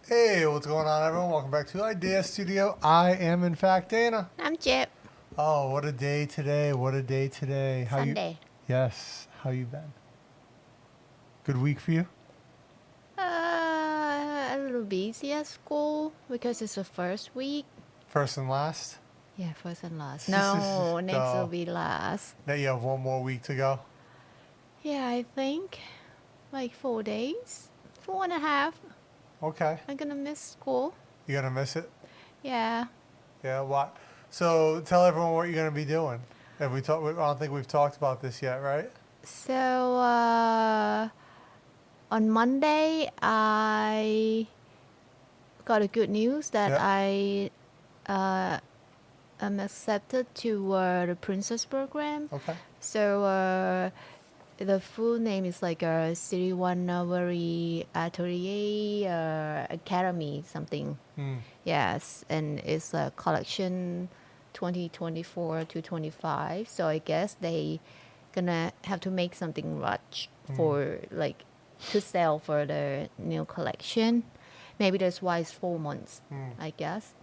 Hey, what's going on, everyone? Welcome back to Idea Studio. I am, in fact, Dana. I'm Jip. Oh, what a day today! What a day today! How you? Sunday. Yes, how you been? Good week for you? A little busy at school because it's the first week. First and last. Yeah, first and last. No, next will No. be last. Now you have one more week to go. Yeah, I think like 4 days, 4.5. Okay. I'm gonna miss school. You gonna miss it? Yeah. Yeah. What? So tell everyone what you're gonna be doing. Have we talked? I don't think we've talked about this yet, right? So on Monday, I got a good news that Yeah. I am accepted to the Princess program. Okay. So the full name is like a Siriwannavari Atelier Academy something. Hmm. Yes, and it's a collection 2024 to 25. So I guess they gonna have to make something much for like to sell for the new collection. Maybe that's why it's 4 months, I guess.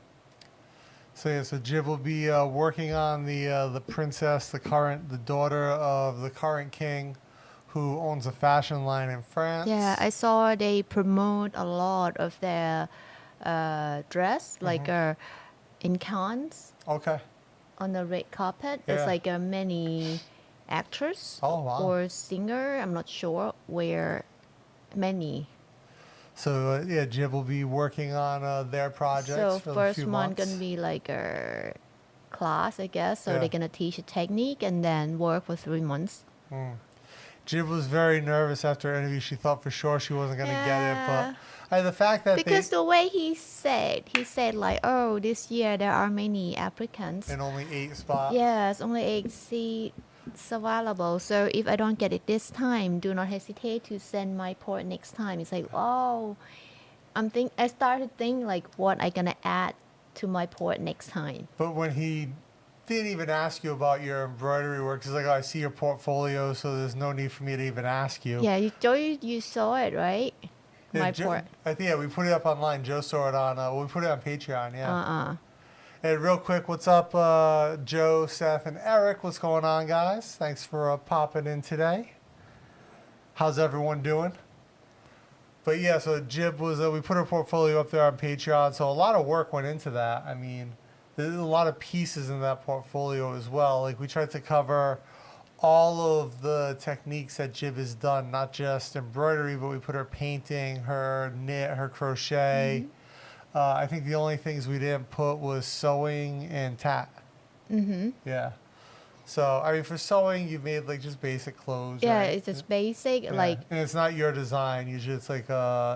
So yeah, so Jib will be working on the princess, the daughter of the current king, who owns a fashion line in France. Yeah, I saw they promote a lot of their dress, like in Cannes Okay. on the red carpet. Yeah. It's like many actors Oh, wow. or singer. I'm not sure where many. So yeah, Jib will be working on their projects So for a first few month months. gonna be like a class, I guess. So Yeah. they're gonna teach a technique and then work for 3 months. Jib was very nervous after her interview. She thought for sure she wasn't going to get it, Yeah. but the fact that Because the way he said like, oh, this year there are many applicants. in only 8 spots. Yes, only 8 seats available. So if I don't get it this time, do not hesitate to send my port next time. It's like, oh, I started thinking like what I gonna add to my port next time. But when he didn't even ask you about your embroidery work, he's like, oh, I see your portfolio, so there's no need for me to even ask you. Yeah, you saw it, right? Yeah, My port. I think, yeah, we put it up online. Joe saw it on, we put it on Patreon, yeah. And real quick, what's up, Joe, Seth, and Eric? What's going on, guys? Thanks for popping in today. How's everyone doing? But yeah, so Jib was, we put her portfolio up there on Patreon, so a lot of work went into that. I mean, there's a lot of pieces in that portfolio as well. Like, we tried to cover all of the techniques that Jib has done, not just embroidery, but we put her painting, her knit, her crochet. I think the only things we didn't put was sewing and tat. Yeah. So, I mean, for sewing, you made like just basic clothes. Yeah, right? it's just basic. Yeah. Like, and it's not your design. Usually, it's like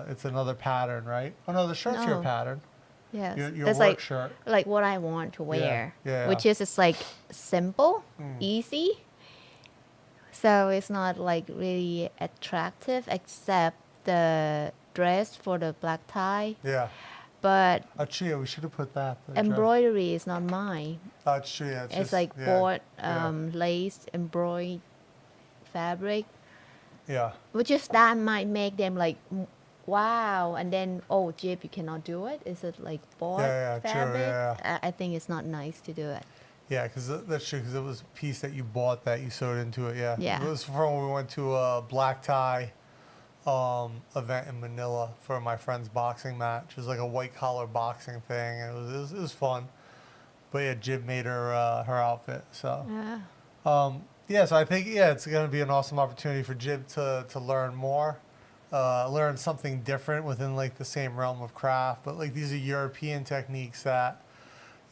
it's another pattern, right? Oh no, the shirt's your No. pattern. yes, Your it's work shirt. like what I want to wear, yeah. which is just like simple, easy. So it's not like really attractive except the dress for the black tie. Yeah. But Actually, yeah, we should have put that. the dress. embroidery is not mine. It's true. Yeah, It's just, like yeah, bought yeah. lace embroidered fabric, Yeah. which is that might make them like, wow, and then oh, Jip, you cannot do it. Is it like bought Yeah, true, fabric? yeah. I think it's not nice to do it. Yeah, because that's true. Because it was a piece that you bought that you sewed into it. Yeah. Yeah. It was from when we went to a black tie event in Manila for my friend's boxing match. It was like a white collar boxing thing, and it was fun. But yeah, Jib made her her outfit. So Yeah. yeah, so I think it's going to be an awesome opportunity for Jib to learn more, learn something different within like the same realm of craft. But like these are European techniques that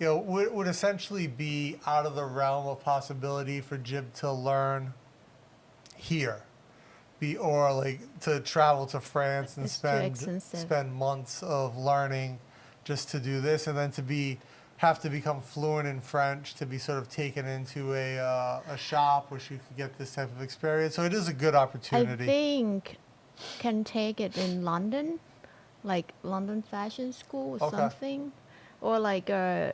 would essentially be out of the realm of possibility for Jib to learn here, or like to travel to France and It's too expensive. spend months of learning just to do this, and then to have to become fluent in French to be sort of taken into a shop where she could get this type of experience. So it is a good I opportunity. think can take it in London, like London Fashion School or Okay. something, or like a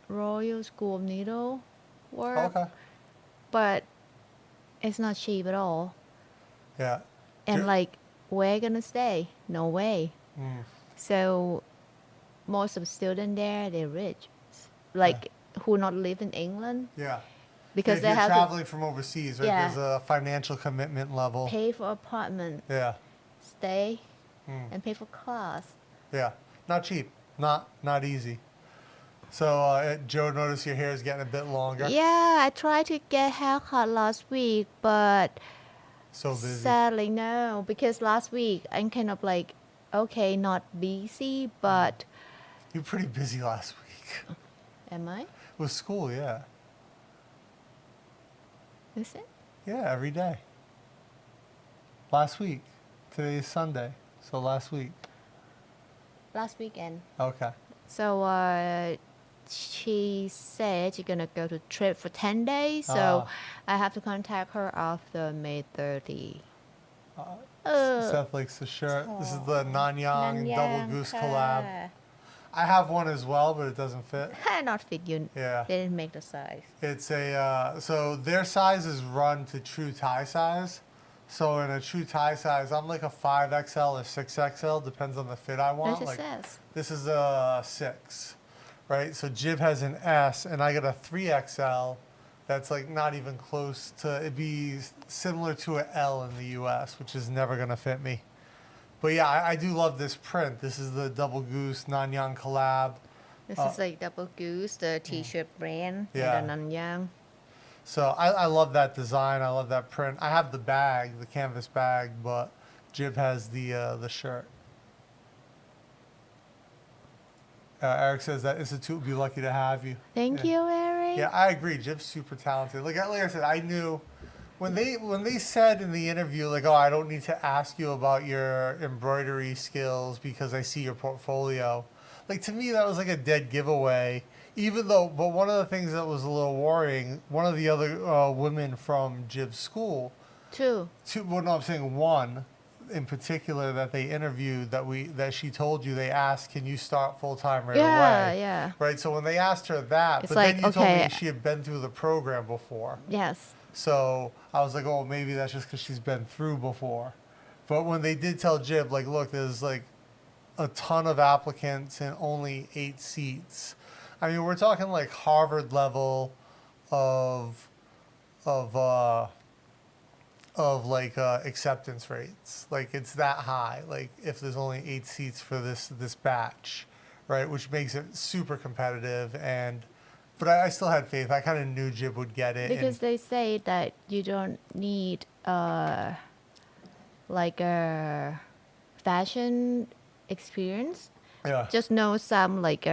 Royal School of Needlework. Okay. But it's not cheap at all. Yeah. And Ju- like where gonna stay? No way. So most of the students there, they're rich, like who not live in England. Yeah. Because if they you're have traveling from overseas, right? Yeah. There's a financial commitment level. to pay for apartment, Yeah. stay, and pay for class. Yeah. Not cheap. Not easy. So, Joe, notice your hair is getting a bit longer. Yeah, I tried to get haircut last week, but So busy. sadly no, because last week I'm kind of like, okay, not busy, but You were pretty busy last week. am I? With school, yeah. Is it? Yeah, every day. Last week. Today is Sunday. So last week. Last weekend. Okay. So she said she's gonna go to trip for 10 days. So I have to contact her after May 30. Seth likes the shirt. This is the Nanyang Double Goose collab. I have one as well, but it doesn't fit. Not fit you. Yeah. They didn't make the size. It's a, so their size is run to true Thai size. So in a true Thai size, I'm like a 5XL or 6XL, depends on the fit I want. What it like, says? This is a 6, right? So Jib has an S, and I got a 3XL that's like not even close to, it'd be similar to an L in the US, which is never going to fit me. But yeah, I do love this print. This is the Double Goose Nanyang collab. This is like Double Goose, the t-shirt brand, Yeah. and the Nanyang. So I love that design. I love that print. I have the bag, the canvas bag, but Jib has the shirt. Eric says that institute would be lucky to have you. Thank you, Eric. Yeah, I agree. Jib's super talented. Like I said, I knew when they said in the interview, like, oh, I don't need to ask you about your embroidery skills because I see your portfolio. Like, to me, that was like a dead giveaway. Even though, but one of the things that was a little worrying, one of the other women from Jib's school, well, no, I'm saying one in particular that they interviewed that she told you, they asked, can you start full time right away? Yeah. Right. So when they asked her that, It's but like, then you told okay. me she had been through the program before. Yes. So I was like, oh, maybe that's just because she's been through before. But when they did tell Jib, like, look, there's like a ton of applicants and only 8 seats. I mean, we're talking like Harvard level of acceptance rates. Like, it's that high. Like, if there's only 8 seats for this batch, right? Which makes it super competitive. But I still had faith. I kind of knew Jib would get it. Because they say that you don't need like a fashion experience. Yeah. Just know some like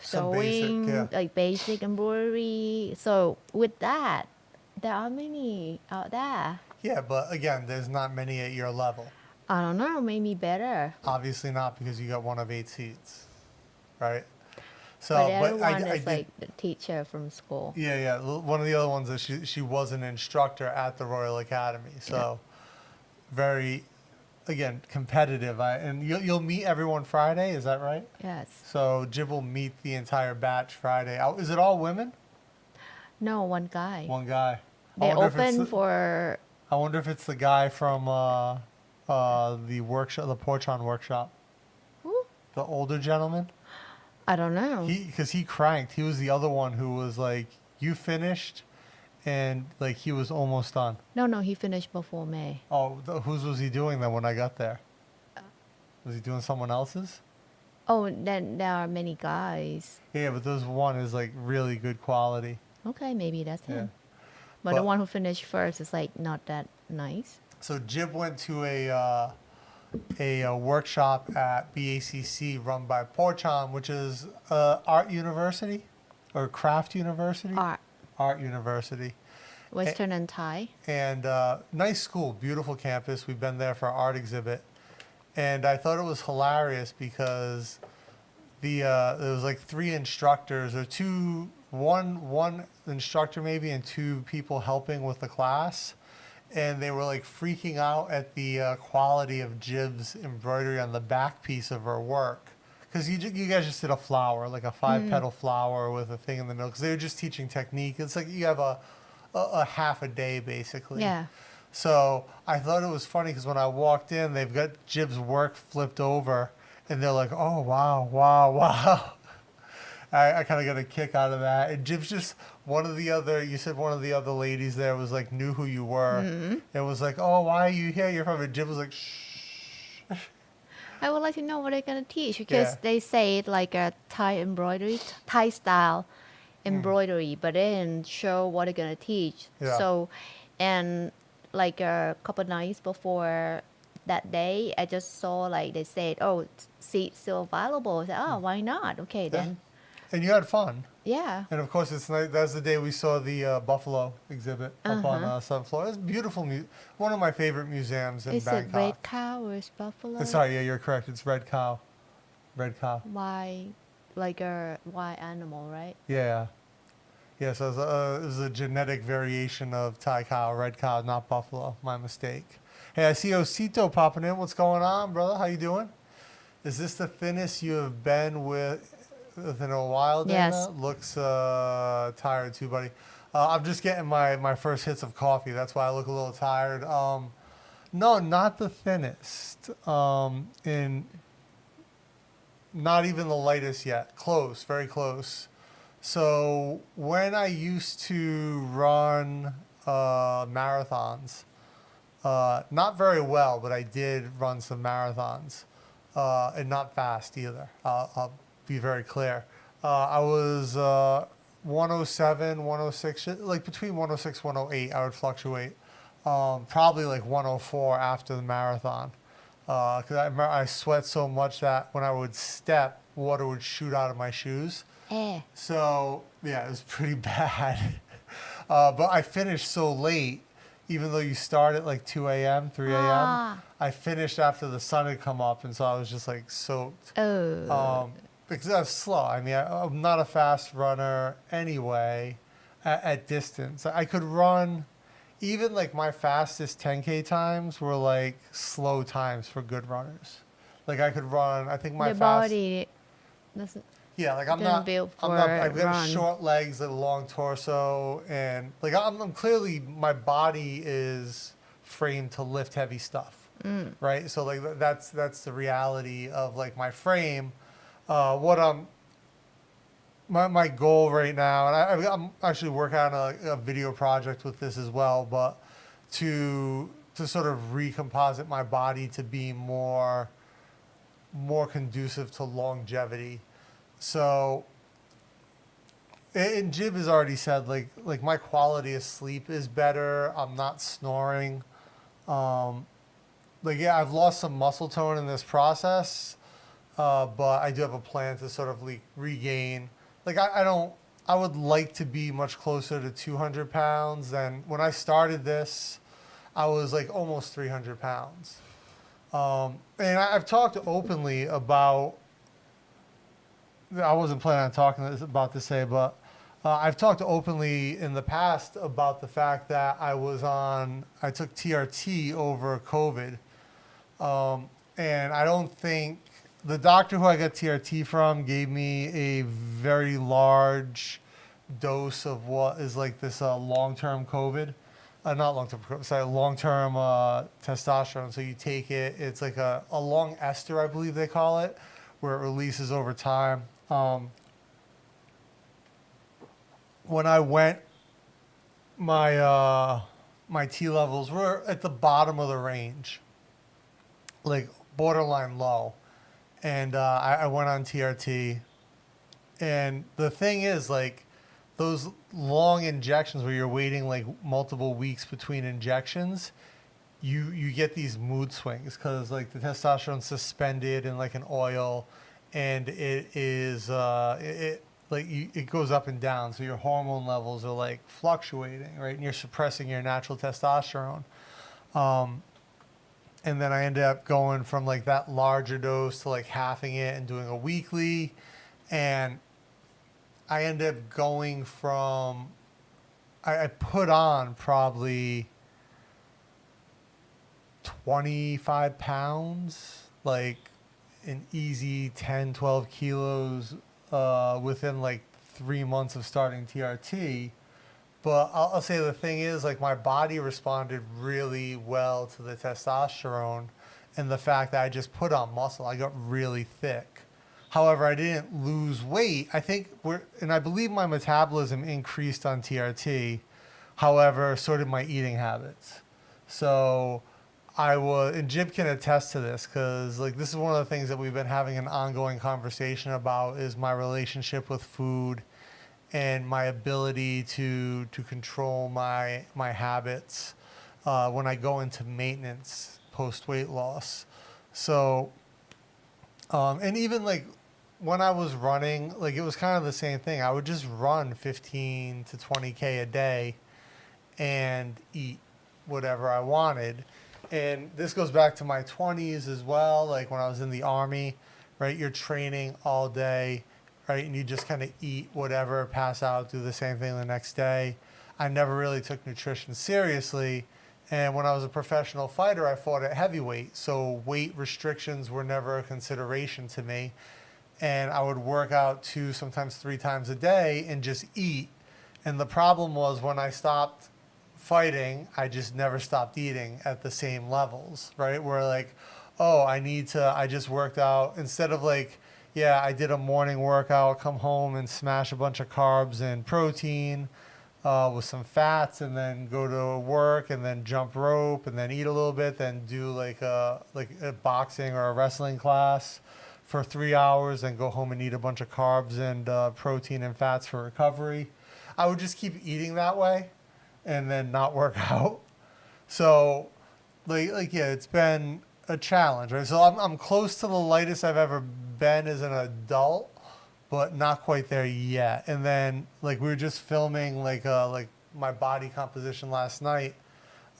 Some basic, sewing, yeah. like basic embroidery. So with that, there are many out there. Yeah, but again, there's not many at your level. I don't know, maybe better. Obviously not, because you got one of 8 seats, right? So, But the other but one I is did, like the teacher from school. yeah. One of the other ones is she was an instructor at the Royal Academy. So, very, again, competitive. And you'll meet everyone Friday, is that right? Yes. So Jib will meet the entire batch Friday. Is it all women? No, one guy. One guy. They I wonder if it's open for. I wonder if it's the guy from the workshop, the Porchon workshop. Who? The older gentleman. I don't know. Because he cranked. He was the other one who was like, you finished, and like he was almost done. No, he finished before May. Oh, whose was he doing then when I got there? Was he doing someone else's? Oh, then there are many guys. Yeah, but this one is like really good quality. Okay, maybe that's him. Yeah. But the one who finished first is like not that nice. So Jib went to a workshop at BACC run by Porchon, which is art university or craft university. Art university. Western and Thai. And nice school, beautiful campus. We've been there for our art exhibit. And I thought it was hilarious because there was like 3 instructors or one instructor maybe and 2 people helping with the class. And they were like freaking out at the quality of Jib's embroidery on the back piece of her work. Because you guys just did a flower, like a 5-petal flower with a thing in the middle. Because they were just teaching technique. It's like you have a half a day basically. Yeah. So I thought it was funny because when I walked in, they've got Jib's work flipped over, and they're like, "Oh wow, wow, wow." I kind of got a kick out of that. And Jib's just one of the other. You said one of the other ladies there was like knew who you were. It was like, "Oh, why are you here? You're from." And Jib was like, "Shh." I would like to know what they're gonna teach because Yeah. they say it like a Thai embroidery, Thai style embroidery, but they didn't show what they're gonna teach. Yeah. So, and like a couple nights before that day, I just saw like they said, "Oh, seats still available." I said, "Oh, why not? Okay, Yeah. then." And you had fun. Yeah. And of course, it's nice. That's the day we saw the Buffalo exhibit up on 7th floor. It's beautiful. One of my favorite museums in Is it Bangkok. red cow or is buffalo? Sorry, yeah, you're correct. It's red cow. Red cow. Why, like a wild animal, right? Yeah. Yeah, so it was a genetic variation of Thai cow, red cow, not buffalo. My mistake. Hey, I see Osito popping in. What's going on, brother? How you doing? Is this the thinnest you have been within a while, Dana? Yes. Looks tired too, buddy. I'm just getting my first hits of coffee. That's why I look a little tired. No, not the thinnest. In not even the lightest yet. Close, very close. So when I used to run marathons, not very well, but I did run some marathons, and not fast either. I'll be very clear. I was 107, 106, like between 106, 108, I would fluctuate. Probably like 104 after the marathon. Because I remember I sweat so much that when I would step, water would shoot out of my shoes. So, yeah, it was pretty bad. But I finished so late, even though you start at like 2 a.m., 3 a.m., I finished after the sun had come up, and so I was just like soaked. Because I was slow. I mean, I'm not a fast runner anyway at distance. I could run, even like my fastest 10K times were like slow times for good runners. Like I could run, I think my Your fast. body doesn't. Yeah, like Didn't build for I've got run. short legs and a long torso, and like I'm clearly, my body is framed to lift heavy stuff, right? So like that's the reality of like my frame. My goal right now, and I'm actually working on a video project with this as well, but to sort of recomposite my body to be more conducive to longevity. So, and Jib has already said, like my quality of sleep is better. I'm not snoring. Yeah, I've lost some muscle tone in this process, but I do have a plan to sort of like regain. Like I would like to be much closer to 200 pounds than when I started this. I was like almost 300 pounds. And I've talked openly about, I wasn't planning on talking about this today, but I've talked openly in the past about the fact that I took TRT over COVID. And I don't think, the doctor who I got TRT from gave me a very large dose of what is like this long-term COVID. Not long-term COVID, sorry, long-term testosterone. So you take it, it's like a long ester, I believe they call it, where it releases over time. When I went, my T levels were at the bottom of the range, like borderline low. And I went on TRT. And the thing is, like, those long injections where you're waiting like multiple weeks between injections, you get these mood swings because like the testosterone's suspended in like an oil, and it is it goes up and down, so your hormone levels are like fluctuating, right? And you're suppressing your natural testosterone. And then I ended up going from like that larger dose to like halving it and doing a weekly, and I ended up going from, I put on probably 25 pounds, like an easy 10, 12 kilos within like 3 months of starting TRT. But I'll say the thing is, like, my body responded really well to the testosterone and the fact that I just put on muscle. I got really thick. However, I didn't lose weight. I think and I believe my metabolism increased on TRT. However, so did my eating habits. So and Jib can attest to this, because like this is one of the things that we've been having an ongoing conversation about, is my relationship with food and my ability to control my habits when I go into maintenance post weight loss. So, and even like when I was running, like it was kind of the same thing. I would just run 15 to 20K a day and eat whatever I wanted. And this goes back to my 20s as well. Like when I was in the Army, right? You're training all day, right? And you just kind of eat whatever, pass out, do the same thing the next day. I never really took nutrition seriously. And when I was a professional fighter, I fought at heavyweight. So weight restrictions were never a consideration to me. And I would work out 2, sometimes 3 times a day and just eat. And the problem was, when I stopped fighting, I just never stopped eating at the same levels, right? Where like, oh, I just worked out. Instead of like, yeah, I did a morning workout, come home and smash a bunch of carbs and protein with some fats, and then go to work and then jump rope and then eat a little bit, then do like a boxing or a wrestling class for 3 hours, and go home and eat a bunch of carbs and protein and fats for recovery. I would just keep eating that way and then not work out. So like yeah, it's been a challenge, right? So I'm close to the lightest I've ever been as an adult, but not quite there yet. And then like we were just filming like my body composition last night.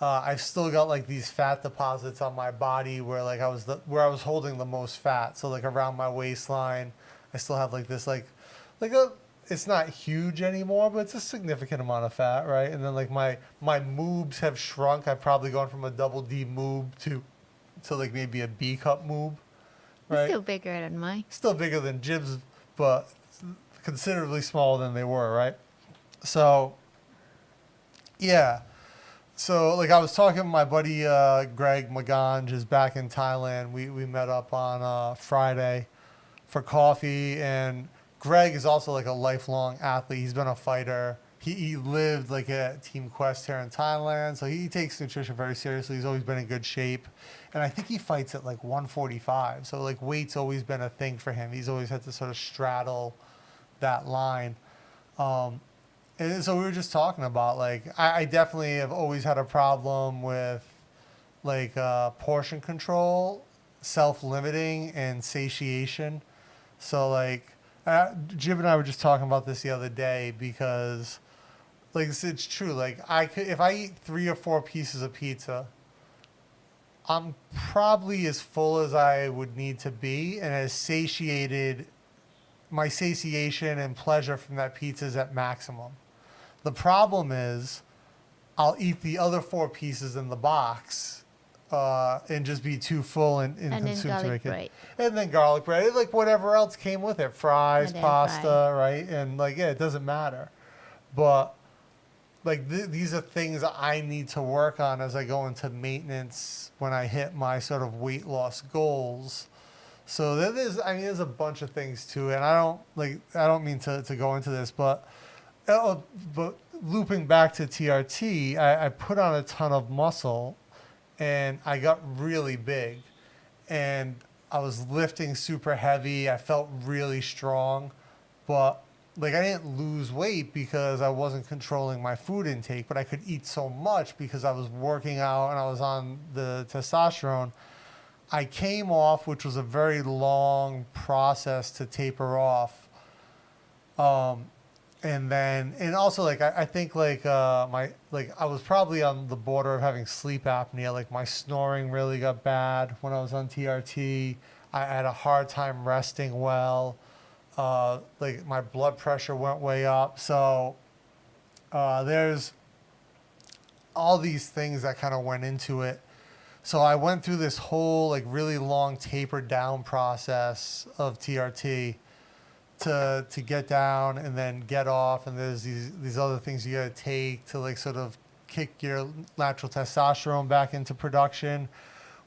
I've still got like these fat deposits on my body where like I was holding the most fat. So like around my waistline, I still have like this it's not huge anymore, but it's a significant amount of fat, right? And then like my moobs have shrunk. I've probably gone from a double D moob to like maybe a B cup moob, right? It's still bigger than mine. Still bigger than Jib's, but considerably smaller than they were, right? So, yeah. So like I was talking to my buddy Greg Maganj is back in Thailand. We met up on Friday for coffee, and Greg is also like a lifelong athlete. He's been a fighter. He lived like at Team Quest here in Thailand, so he takes nutrition very seriously. He's always been in good shape, and I think he fights at like 145. So like weight's always been a thing for him. He's always had to sort of straddle that line. And so we were just talking about like I definitely have always had a problem with like portion control, self-limiting, and satiation. So like Jim and I were just talking about this the other day, because like it's true. Like if I eat 3 or 4 pieces of pizza, I'm probably as full as I would need to be, and as satiated. My satiation and pleasure from that pizza is at maximum. The problem is I'll eat the other 4 pieces in the box and just be too full and consume to make it. And then garlic bread, like whatever else came with it, fries, pasta, right? And like, yeah, it doesn't matter. But like these are things that I need to work on as I go into maintenance when I hit my sort of weight loss goals. So there's a bunch of things to it. And I don't mean to go into this, but looping back to TRT, I put on a ton of muscle, and I got really big, and I was lifting super heavy. I felt really strong, but like I didn't lose weight because I wasn't controlling my food intake, but I could eat so much because I was working out and I was on the testosterone. I came off, which was a very long process to taper off. And also like I think like I was probably on the border of having sleep apnea. Like my snoring really got bad when I was on TRT. I had a hard time resting well. Like my blood pressure went way up. So there's all these things that kind of went into it. So I went through this whole like really long tapered down process of TRT. to get down and then get off, and there's these other things you got to take to like sort of kick your natural testosterone back into production,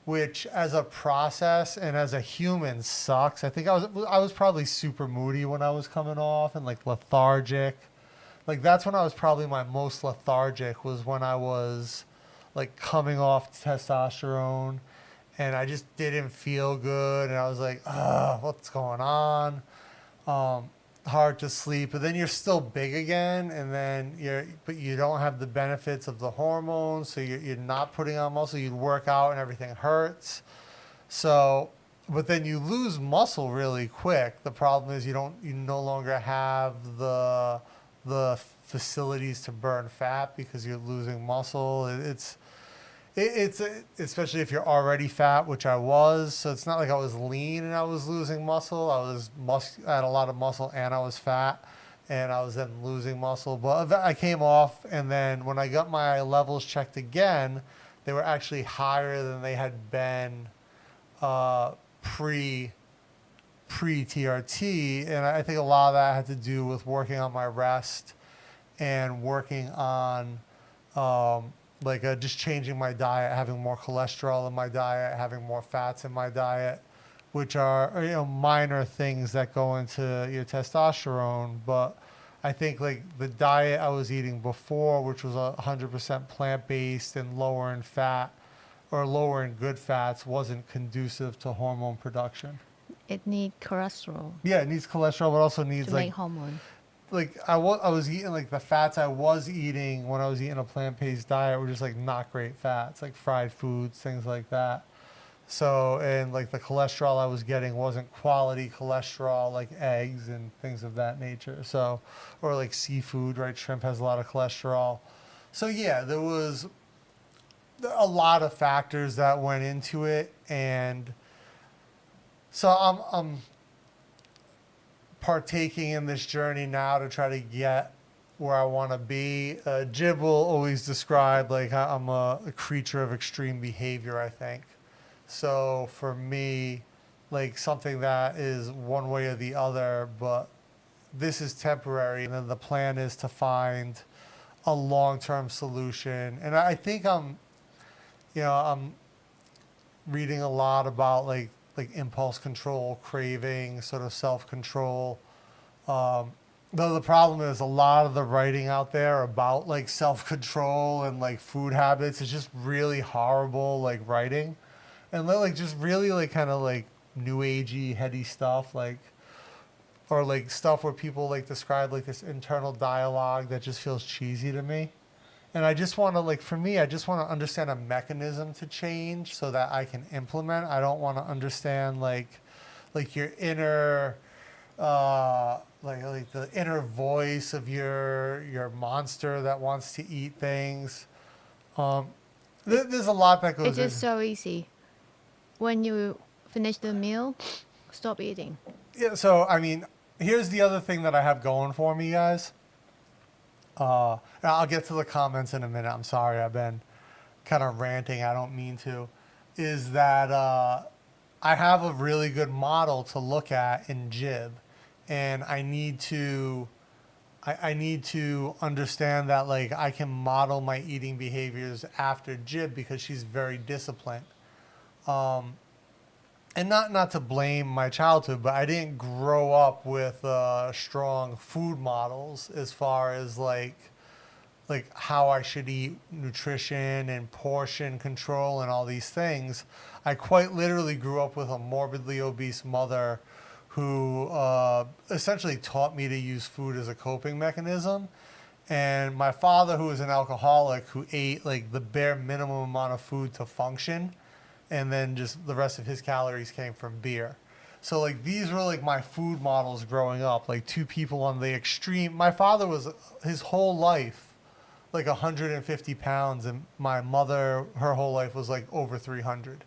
which as a process and as a human sucks. I think I was probably super moody when I was coming off and like lethargic. Like that's when I was probably my most lethargic, was when I was like coming off testosterone and I just didn't feel good, and I was like, what's going on? Hard to sleep, but then you're still big again, and then but you don't have the benefits of the hormones, so you're not putting on muscle. You'd work out and everything hurts. So, but then you lose muscle really quick. The problem is you no longer have the facilities to burn fat because you're losing muscle. It's especially if you're already fat, which I was. So it's not like I was lean and I was losing muscle. I had a lot of muscle and I was fat, and I was then losing muscle. But I came off, and then when I got my levels checked again, they were actually higher than they had been pre-TRT. And I think a lot of that had to do with working on my rest and working on just changing my diet, having more cholesterol in my diet, having more fats in my diet, which are minor things that go into your testosterone. But I think like the diet I was eating before, which was 100% plant-based and lower in fat or lower in good fats, wasn't conducive to hormone production. It needs cholesterol. Yeah, it needs cholesterol, but also needs to make hormone. Like I was eating like the fats I was eating when I was eating a plant-based diet were just like not great fats, like fried foods, things like that. So, and like the cholesterol I was getting wasn't quality cholesterol, like eggs and things of that nature. So, or like seafood, right? Shrimp has a lot of cholesterol. So yeah, there was a lot of factors that went into it, and so I'm partaking in this journey now to try to get where I want to be. Jib will always describe like I'm a creature of extreme behavior, I think. So for me, like something that is one way or the other, but this is temporary, and then the plan is to find a long-term solution. And I think I'm reading a lot about like impulse control, craving, sort of self-control. Though the problem is a lot of the writing out there about like self-control and like food habits is just really horrible, like writing, and like just really like kind of like new agey, heady stuff, like, or like stuff where people like describe like this internal dialogue that just feels cheesy to me. And I just want to, like, for me, I just want to understand a mechanism to change so that I can implement. I don't want to understand, like your inner, like the inner voice of your monster that wants to eat things. There's a lot that goes It's just so easy. When you finish the meal, stop eating. Yeah, so, I mean, here's the other thing that I have going for me, guys. I'll get to the comments in a minute. I'm sorry, I've been kind of ranting. I don't mean to. Is that I have a really good model to look at in Jib, and I need to understand that like I can model my eating behaviors after Jib because she's very disciplined. And not to blame my childhood, but I didn't grow up with strong food models as far as like how I should eat, nutrition and portion control and all these things. I quite literally grew up with a morbidly obese mother who essentially taught me to use food as a coping mechanism. And my father, who was an alcoholic, who ate like the bare minimum amount of food to function, and then just the rest of his calories came from beer. So like these were like my food models growing up, like two people on the extreme. My father was his whole life like 150 pounds, and my mother, her whole life was like over 300.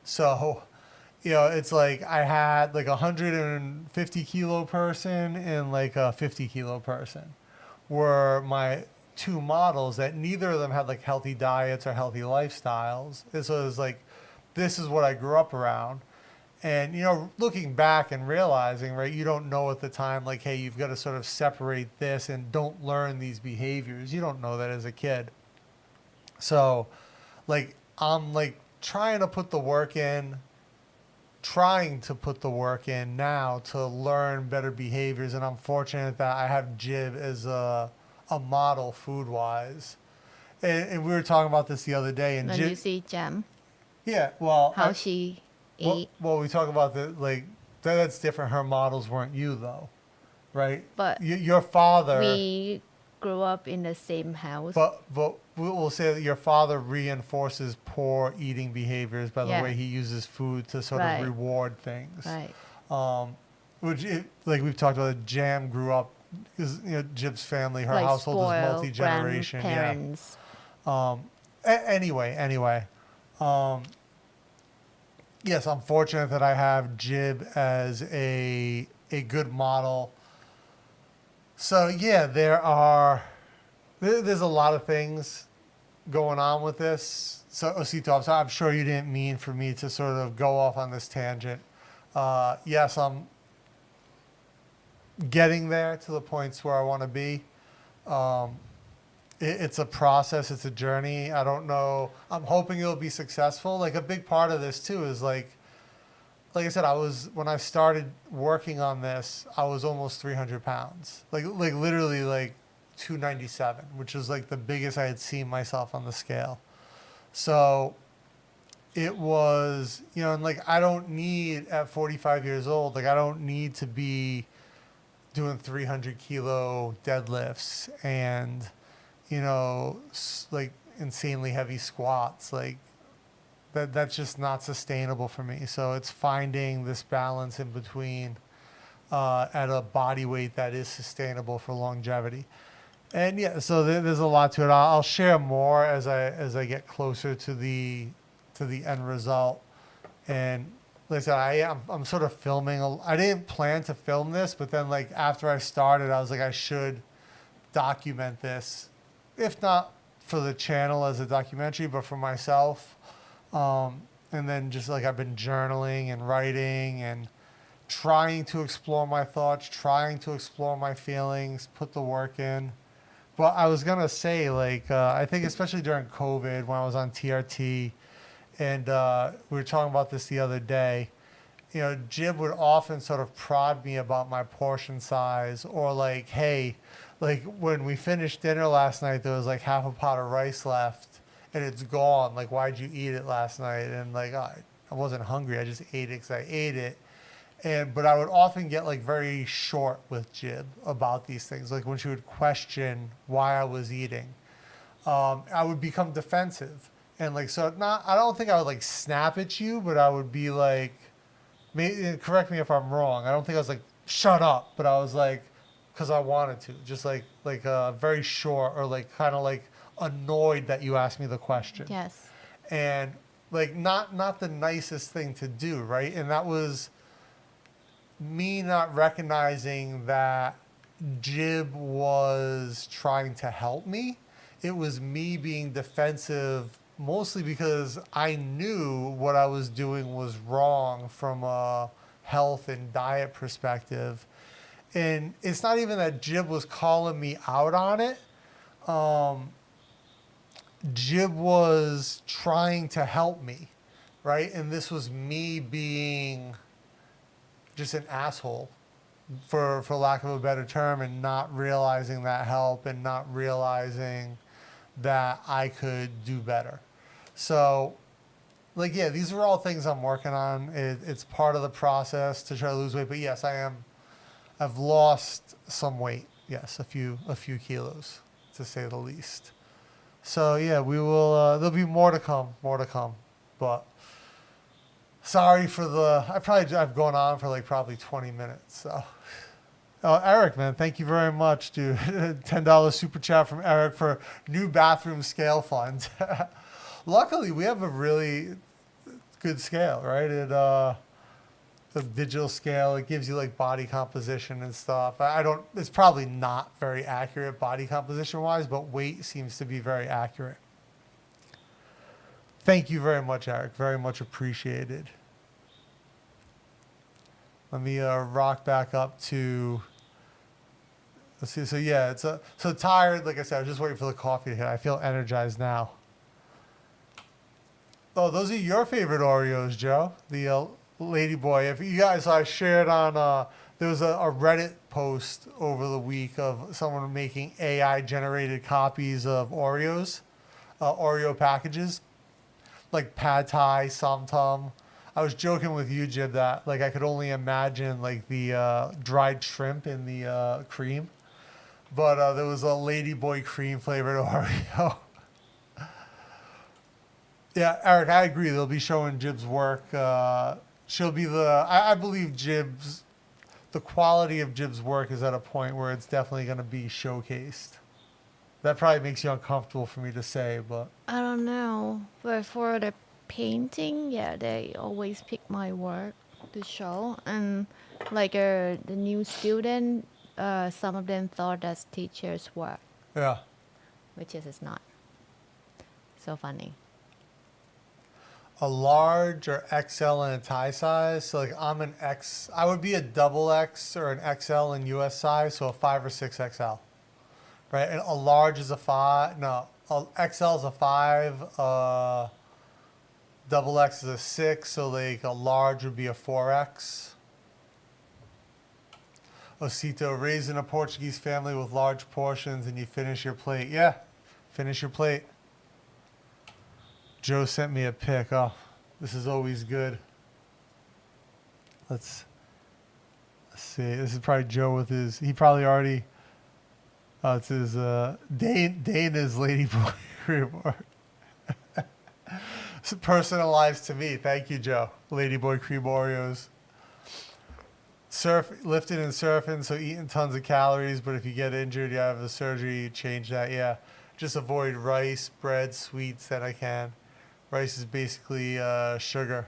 So, it's like I had like a 150 kilo person and like a 50 kilo person were my two models, that neither of them had like healthy diets or healthy lifestyles. And so it was like, this is what I grew up around. And, you know, looking back and realizing, right, you don't know at the time, like, hey, you've got to sort of separate this and don't learn these behaviors. You don't know that as a kid. So, like, I'm, like, trying to put the work in now to learn better behaviors. And I'm fortunate that I have Jib as a model food-wise. And we were talking about this the other day. And When you see Jam, yeah, well, how she ate. well, we talk about the like that's different. Her models weren't you though, right? But Your father. we grew up in the same house. But we'll say that your father reinforces poor eating behaviors by the way he uses food to sort of reward things. Right. Like we've talked about, Jam grew up because Jib's family, her household is multi-generation. Grandparents. Anyway. Yes, I'm fortunate that I have Jib as a good model. So yeah, there's a lot of things going on with this. So Osito, I'm sure you didn't mean for me to sort of go off on this tangent. Yes, I'm getting there to the points where I want to be. It's a process. It's a journey. I don't know. I'm hoping it'll be successful. Like a big part of this too is like I said, when I started working on this, I was almost 300 pounds. Like literally like 297, which was like the biggest I had seen myself on the scale. So it was, and like I don't need at 45 years old, like I don't need to be doing 300 kilo deadlifts and like insanely heavy squats. Like that's just not sustainable for me. So it's finding this balance in between at a body weight that is sustainable for longevity. And yeah, so there's a lot to it. I'll share more as I get closer to the end result. And like I said, I'm sort of filming. I didn't plan to film this, but then like after I started, I was like, I should document this, if not for the channel as a documentary, but for myself. And then just like I've been journaling and writing and trying to explore my thoughts, trying to explore my feelings, put the work in. But I was going to say, like, I think especially during COVID when I was on TRT, and we were talking about this the other day, Jib would often sort of prod me about my portion size, or like, hey, like when we finished dinner last night, there was like half a pot of rice left and it's gone. Like, why'd you eat it last night? And like, I wasn't hungry. I just ate it because I ate it. But I would often get like very short with Jib about these things. Like when she would question why I was eating, I would become defensive. And like, so I don't think I would like snap at you, but I would be like, correct me if I'm wrong. I don't think I was like, shut up. But I was like, because I wanted to, just like very short, or like kind of like annoyed that you asked me the question. Yes. And like not the nicest thing to do, right? And that was me not recognizing that Jib was trying to help me. It was me being defensive, mostly because I knew what I was doing was wrong from a health and diet perspective. And it's not even that Jib was calling me out on it. Jib was trying to help me, right? And this was me being just an asshole, for lack of a better term, and not realizing that help and not realizing that I could do better. So, like, yeah, these are all things I'm working on. It's part of the process to try to lose weight. But yes, I've lost some weight. Yes, a few kilos, to say the least. So yeah, we will. There'll be more to come. But sorry for I've gone on for like probably 20 minutes. So, Eric, man, thank you very much, dude. $10 super chat from Eric for new bathroom scale fund. Luckily, we have a really good scale, right? The digital scale, it gives you like body composition and stuff. It's probably not very accurate body composition wise, but weight seems to be very accurate. Thank you very much, Eric. Very much appreciated. Let me rock back up to. Let's see. So yeah, it's so tired. Like I said, I was just waiting for the coffee to hit. I feel energized now. Oh, those are your favorite Oreos, Joe. The Ladyboy. If you guys, I shared on. There was a Reddit post over the week of someone making AI generated copies of Oreos, Oreo packages, like pad thai, som tum. I was joking with you, Jib, that like I could only imagine like the dried shrimp in the cream, but there was a Ladyboy cream flavored Oreo. Yeah, Eric, I agree. They'll be showing Jib's work. She'll be I believe Jib's, the quality of Jib's work is at a point where it's definitely going to be showcased. That probably makes you uncomfortable for me to say, but. I don't know. But for the painting, yeah, they always pick my work to show. And like the new student, some of them thought that's teacher's work. Yeah. Which is it's not. So funny. A large or XL in a Thai size. So like I'm an X. I would be a double X or an XL in US size. So a 5 or 6 XL. Right? And a large is a 5. No, a XL is a 5. Double X is a 6. So like a large would be a 4X. Osito, raised in a Portuguese family with large portions and you finish your plate. Yeah, finish your plate. Joe sent me a pic. Oh, this is always good. Let's see. This is probably Joe with his. He probably already. It's his Dana's Ladyboy cream. It's personalized to me. Thank you, Joe. Ladyboy cream Oreos. Lifting and surfing, so eating tons of calories. But if you get injured, you have the surgery, you change that. Yeah, just avoid rice, bread, sweets that I can. Rice is basically sugar.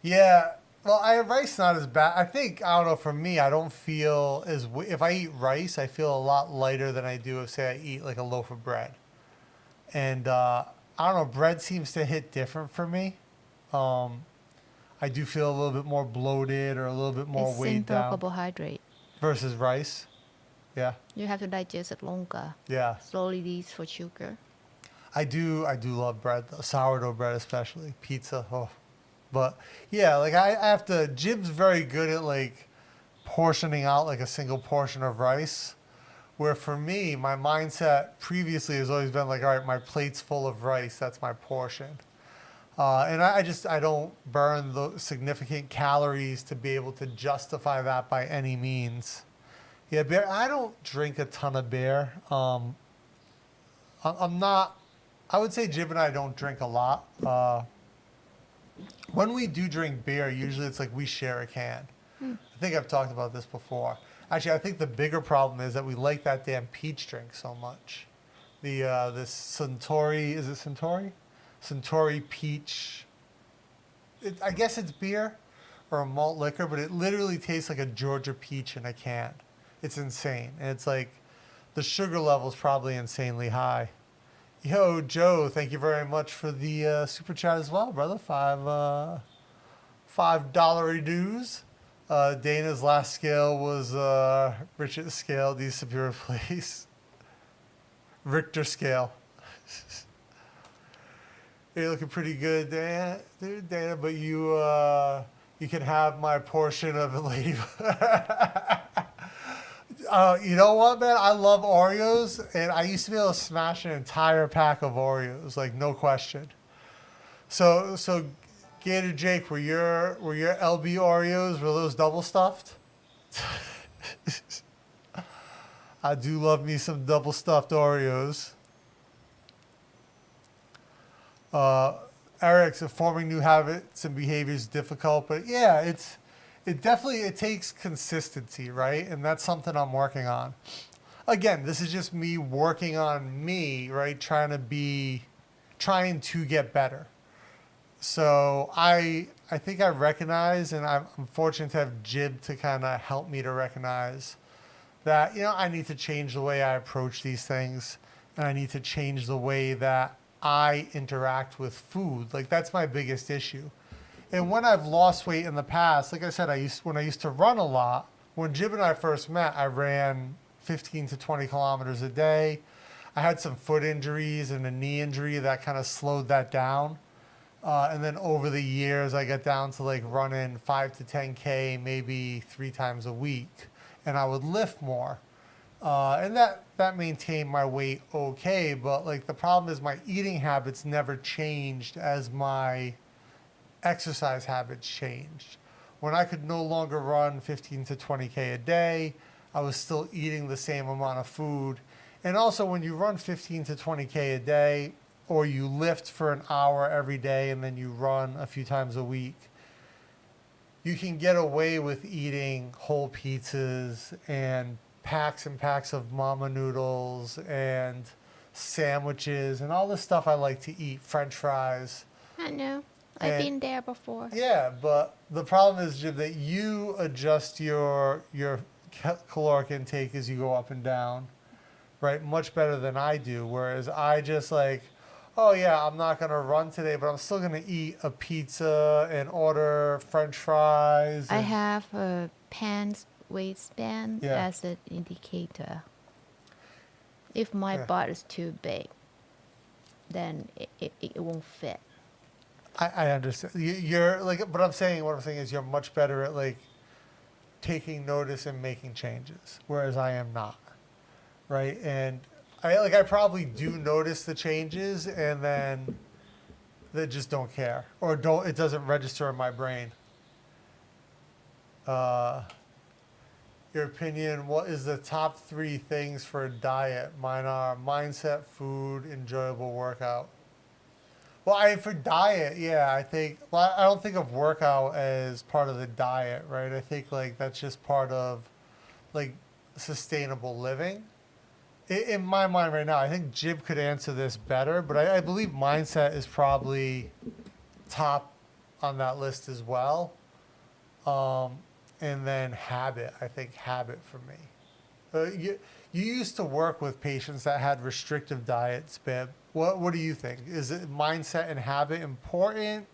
Yeah, well, rice not as bad. I think, I don't know, for me, I don't feel as... If I eat rice, I feel a lot lighter than I do if, say, I eat like a loaf of bread. And, I don't know, bread seems to hit different for me. I do feel a little bit more bloated or a little bit more weighed down. Simple carbohydrate. Versus rice. Yeah. You have to digest it longer. Yeah. Slowly these for sugar. I do love bread, though. Sourdough bread especially, pizza. Oh, but yeah, like I have to. Jib's very good at like portioning out like a single portion of rice. Where for me, my mindset previously has always been like, all right, my plate's full of rice. That's my portion. And I don't burn the significant calories to be able to justify that by any means. Yeah, beer. I don't drink a ton of beer. I'm not. I would say Jib and I don't drink a lot. When we do drink beer, usually it's like we share a can. I think I've talked about this before. Actually, I think the bigger problem is that we like that damn peach drink so much. This Suntory, is it Suntory? Suntory peach. I guess it's beer or a malt liquor, but it literally tastes like a Georgia peach in a can. It's insane. And it's like the sugar level's probably insanely high. Yo, Joe, thank you very much for the super chat as well, brother. $5 dues. Dana's last scale was Richard's scale. These superior place. Richter scale. You're looking pretty good, Dana, but you can have my portion of the lady. You know what, man? I love Oreos, and I used to be able to smash an entire pack of Oreos, like no question. So Gator Jake, were your LB Oreos, were those double stuffed? I do love me some double stuffed Oreos. Eric's forming new habits and behaviors is difficult, but yeah, it definitely takes consistency, right? And that's something I'm working on. Again, this is just me working on me, right? Trying to get better. So I think I recognize, and I'm fortunate to have Jib to kind of help me to recognize that, I need to change the way I approach these things, and I need to change the way that I interact with food. Like, that's my biggest issue, And when I've lost weight in the past, like I said, when I used to run a lot, when Jib and I first met, I ran 15 to 20 kilometers a day. I had some foot injuries and a knee injury that kind of slowed that down. And then over the years, I got down to like running 5 to 10K, maybe 3 times a week. And I would lift more. And that maintained my weight okay. But like the problem is my eating habits never changed as my exercise habits changed. When I could no longer run 15 to 20K a day, I was still eating the same amount of food. And also when you run 15 to 20K a day, or you lift for an hour every day and then you run a few times a week, you can get away with eating whole pizzas and packs of mama noodles and sandwiches and all the stuff I like to eat, French fries. I know. I've been there before. Yeah, but the problem is, Jim, that you adjust your caloric intake as you go up and down, right? Much better than I do. Whereas I just like, oh yeah, I'm not gonna run today, but I'm still gonna eat a pizza and order French fries. I have a pants waistband as an indicator. If my butt is too big, then it won't fit. I understand. You're like, but what I'm saying is you're much better at like taking notice and making changes, whereas I am not, right? And I probably do notice the changes, and then they just don't care, or it doesn't register in my brain. Your opinion, what is the top 3 things for a diet? Mine are mindset, food, enjoyable workout. Well, for diet, yeah, I think, well, I don't think of workout as part of the diet, right? I think like that's just part of like sustainable living. In my mind right now, I think Jib could answer this better, but I believe mindset is probably top on that list as well. And then habit, I think habit for me. You used to work with patients that had restrictive diets, Bib. What do you think? Is it mindset and habit important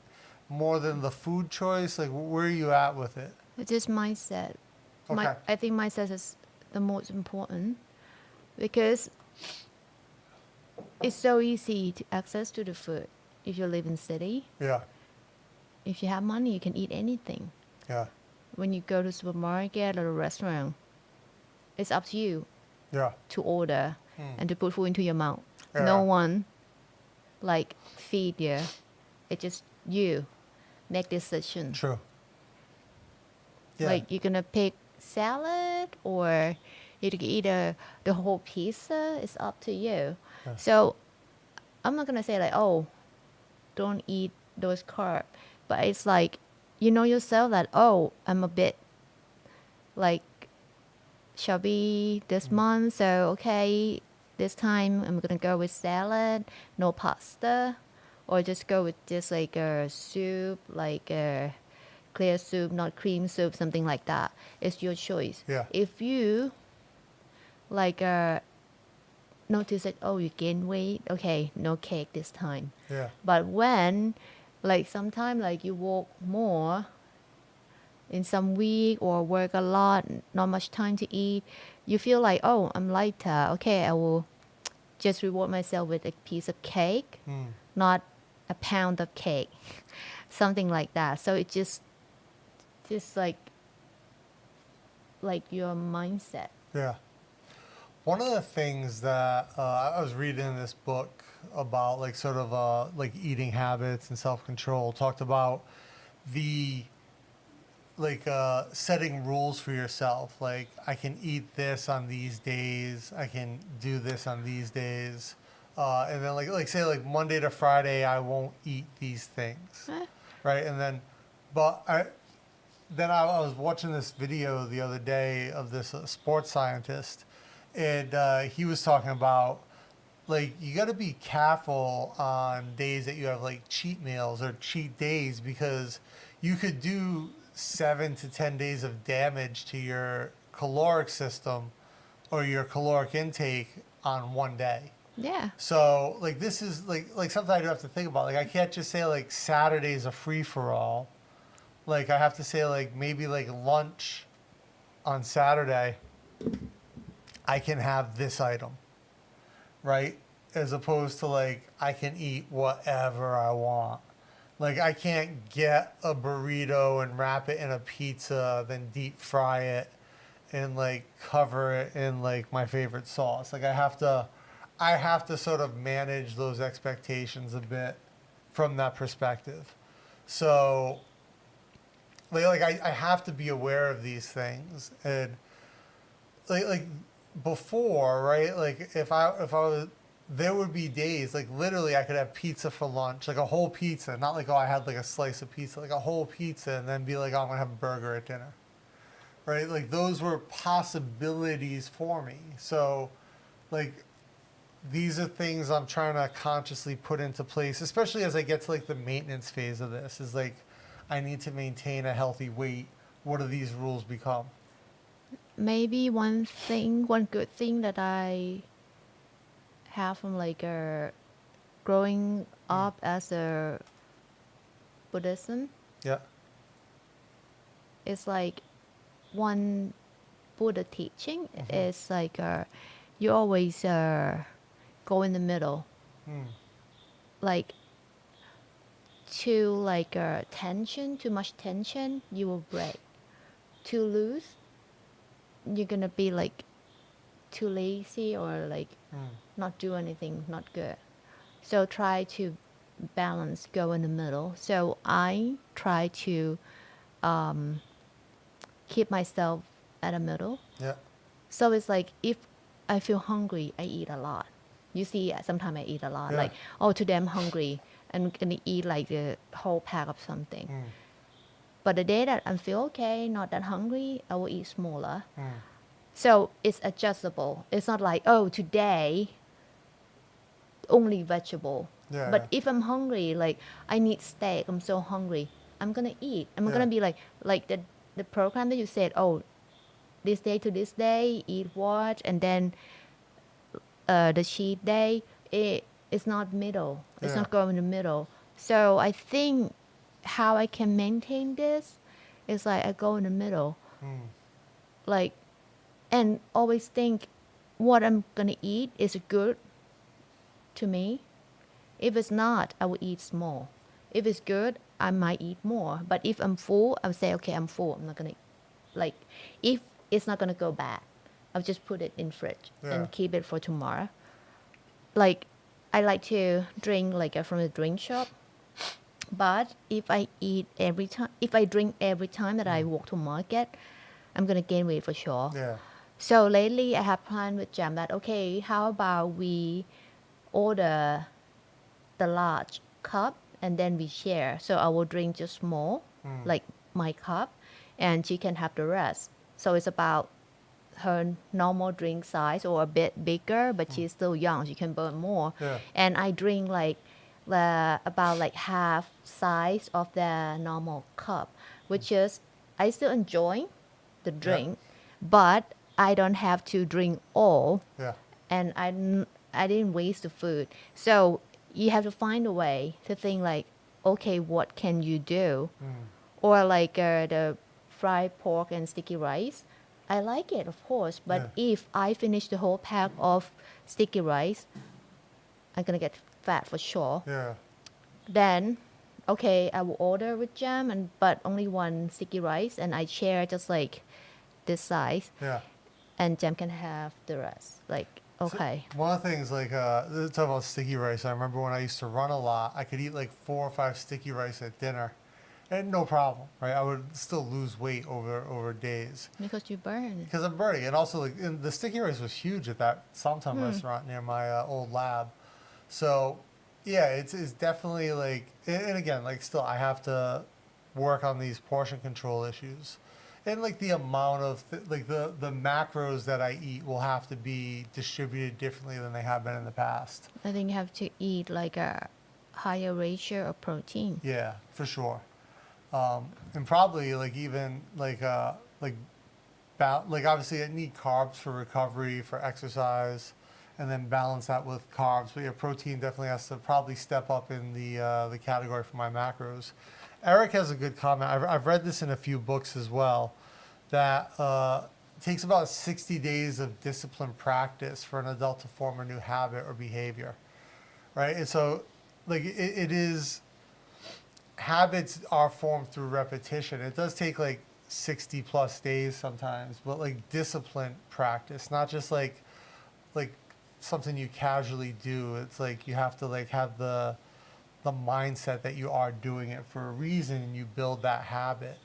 more than the food choice? Like, where are you at with it? It's just mindset. Okay. I think mindset is the most important because it's so easy to access to the food if you live in city. Yeah. If you have money, you can eat anything. Yeah. When you go to supermarket or a restaurant, it's up to you to order and to put food into your mouth. Yeah. No one like feed you. It's just you make decision. True. Yeah. Like you're gonna pick salad or you can eat the whole pizza. It's up to you. Yeah. So I'm not gonna say like, oh, don't eat those carbs. But it's like, you know yourself that, oh, I'm a bit like chubby this month, so okay, this time I'm gonna go with salad, no pasta, or just go with just like a soup, like a clear soup, not cream soup, something like that. It's your choice. Yeah. If you like notice that, oh, you gain weight, okay, no cake this time. Yeah. But when like sometimes like you walk more in some week or work a lot, not much time to eat, you feel like, oh, I'm lighter. Okay, I will just reward myself with a piece of cake, not a pound of cake, something like that. So it just like your mindset. Yeah. One of the things that I was reading in this book about like sort of like eating habits and self-control talked about the like setting rules for yourself. Like I can eat this on these days. I can do this on these days. And then like say like Monday to Friday, I won't eat these things. Right. And then, but I was watching this video the other day of this sports scientist, and he was talking about like you got to be careful on days that you have like cheat meals or cheat days, because you could do 7 to 10 days of damage to your caloric system or your caloric intake on one day. Yeah. So like this is like something I do have to think about. Like I can't just say like Saturday's a free for all, like I have to say like maybe like lunch on Saturday, I can have this item, right? As opposed to like I can eat whatever I want. Like I can't get a burrito and wrap it in a pizza, then deep fry it and like cover it in like my favorite sauce. Like I have to sort of manage those expectations a bit from that perspective. So like I have to be aware of these things. And like before, right? Like if I was, there would be days like literally I could have pizza for lunch, like a whole pizza, not like, oh, I had like a slice of pizza, like a whole pizza, and then be like, oh, I'm gonna have a burger at dinner, right? Like those were possibilities for me. So like these are things I'm trying to consciously put into place, especially as I get to like the maintenance phase of this. Is like I need to maintain a healthy weight. What do these rules become? Maybe one good thing that I have from like growing up as a Buddhism Yeah. is like one Buddha teaching is like you always go in the middle. Like too much tension, you will break. Too loose, you're gonna be like too lazy or like not do anything, not good. So try to balance, go in the middle. So I try to keep myself at the middle. Yeah. So it's like if I feel hungry, I eat a lot. You see, sometimes I eat a lot. Yeah. Like, oh, today I'm hungry. I'm gonna eat like the whole pack of something. But the day that I feel okay, not that hungry, I will eat smaller. So it's adjustable. It's not like, oh, today only vegetable. Yeah. But if I'm hungry, like I need steak, I'm so hungry, I'm gonna eat. I'm gonna be like the program that you said, oh, this day to this day, eat what, and then the cheat day, it's not middle. It's not going in the middle. So I think how I can maintain this is like I go in the middle. Like, and always think what I'm gonna eat is good to me. If it's not, I will eat small. If it's good, I might eat more. But if I'm full, I'll say, okay, I'm full. I'm not gonna, like, if it's not gonna go bad, I'll just put it in fridge and keep it for tomorrow. Like, I like to drink like from the drink shop. But if I drink every time that I walk to market, I'm gonna gain weight for sure. Yeah. So lately, I have planned with Jam that, okay, how about we order the large cup and then we share. So I will drink just small, like my cup, and she can have the rest. So it's about her normal drink size or a bit bigger, but she's still young. She can burn more. Yeah. And I drink like about like half size of the normal cup, which is I still enjoy the drink, but I don't have to drink all. Yeah. And I didn't waste the food. So you have to find a way to think like, okay, what can you do? Or like the fried pork and sticky rice. I like it, of course, but if I finish the whole pack of sticky rice, I'm gonna get fat for sure. Yeah. Then, okay, I will order with jam, but only one sticky rice, and I share just like this size. Yeah. And Jam can have the rest. Like, okay. So one of the things, like, talk about sticky rice. I remember when I used to run a lot, I could eat like 4 or 5 sticky rice at dinner, and no problem, right? I would still lose weight over days. Because you burn. Because I'm burning, and also like the sticky rice was huge at that Somtam restaurant near my old lab. So, yeah, it's definitely like, and again, like still, I have to work on these portion control issues. And like the amount of the macros that I eat will have to be distributed differently than they have been in the past. I think you have to eat like a higher ratio of protein. Yeah, for sure. And probably like even like obviously I need carbs for recovery, for exercise, and then balance that with carbs. But yeah, protein definitely has to probably step up in the category for my macros. Eric has a good comment. I've read this in a few books as well, that it takes about 60 days of disciplined practice for an adult to form a new habit or behavior, right? And so, like, it is, habits are formed through repetition. It does take like 60 plus days sometimes, but like disciplined practice, not just like something you casually do. It's like you have to like have the mindset that you are doing it for a reason, and you build that habit.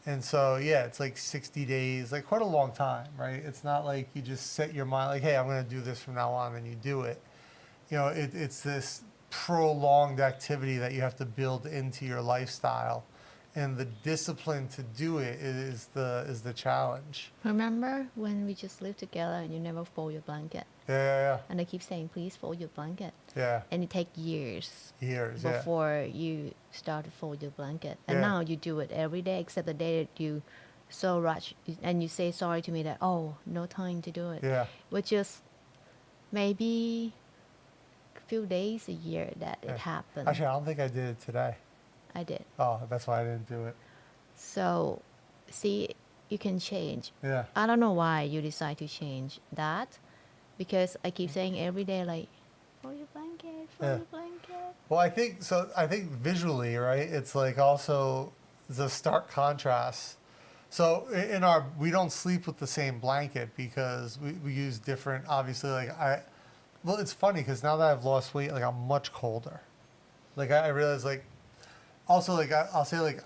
And so, yeah, it's like 60 days, like quite a long time, right? It's not like you just set your mind like, hey, I'm going to do this from now on, and you do it. You know, it's this prolonged activity that you have to build into your lifestyle. And the discipline to do it is the challenge. Remember when we just lived together and you never fold your blanket? Yeah. And I keep saying, please fold your blanket. Yeah. And it takes years Years, before you start to fold your blanket. And Yeah. now you do it every day, except the day that you so rush and you say sorry to me that, oh, no time to do it. Yeah. Which is maybe a few days a year that it happened. Actually, I don't think I did it today. I did. Oh, that's why I didn't do it. So, see, you can change. Yeah. I don't know why you decide to change that, because I keep saying every day, like, fold your blanket, fold your blanket. Well, I think visually, right, it's like also the stark contrast. So we don't sleep with the same blanket because we use different, obviously, well, it's funny because now that I've lost weight, like I'm much colder. Like I realize, like, also, like, I'll say, like,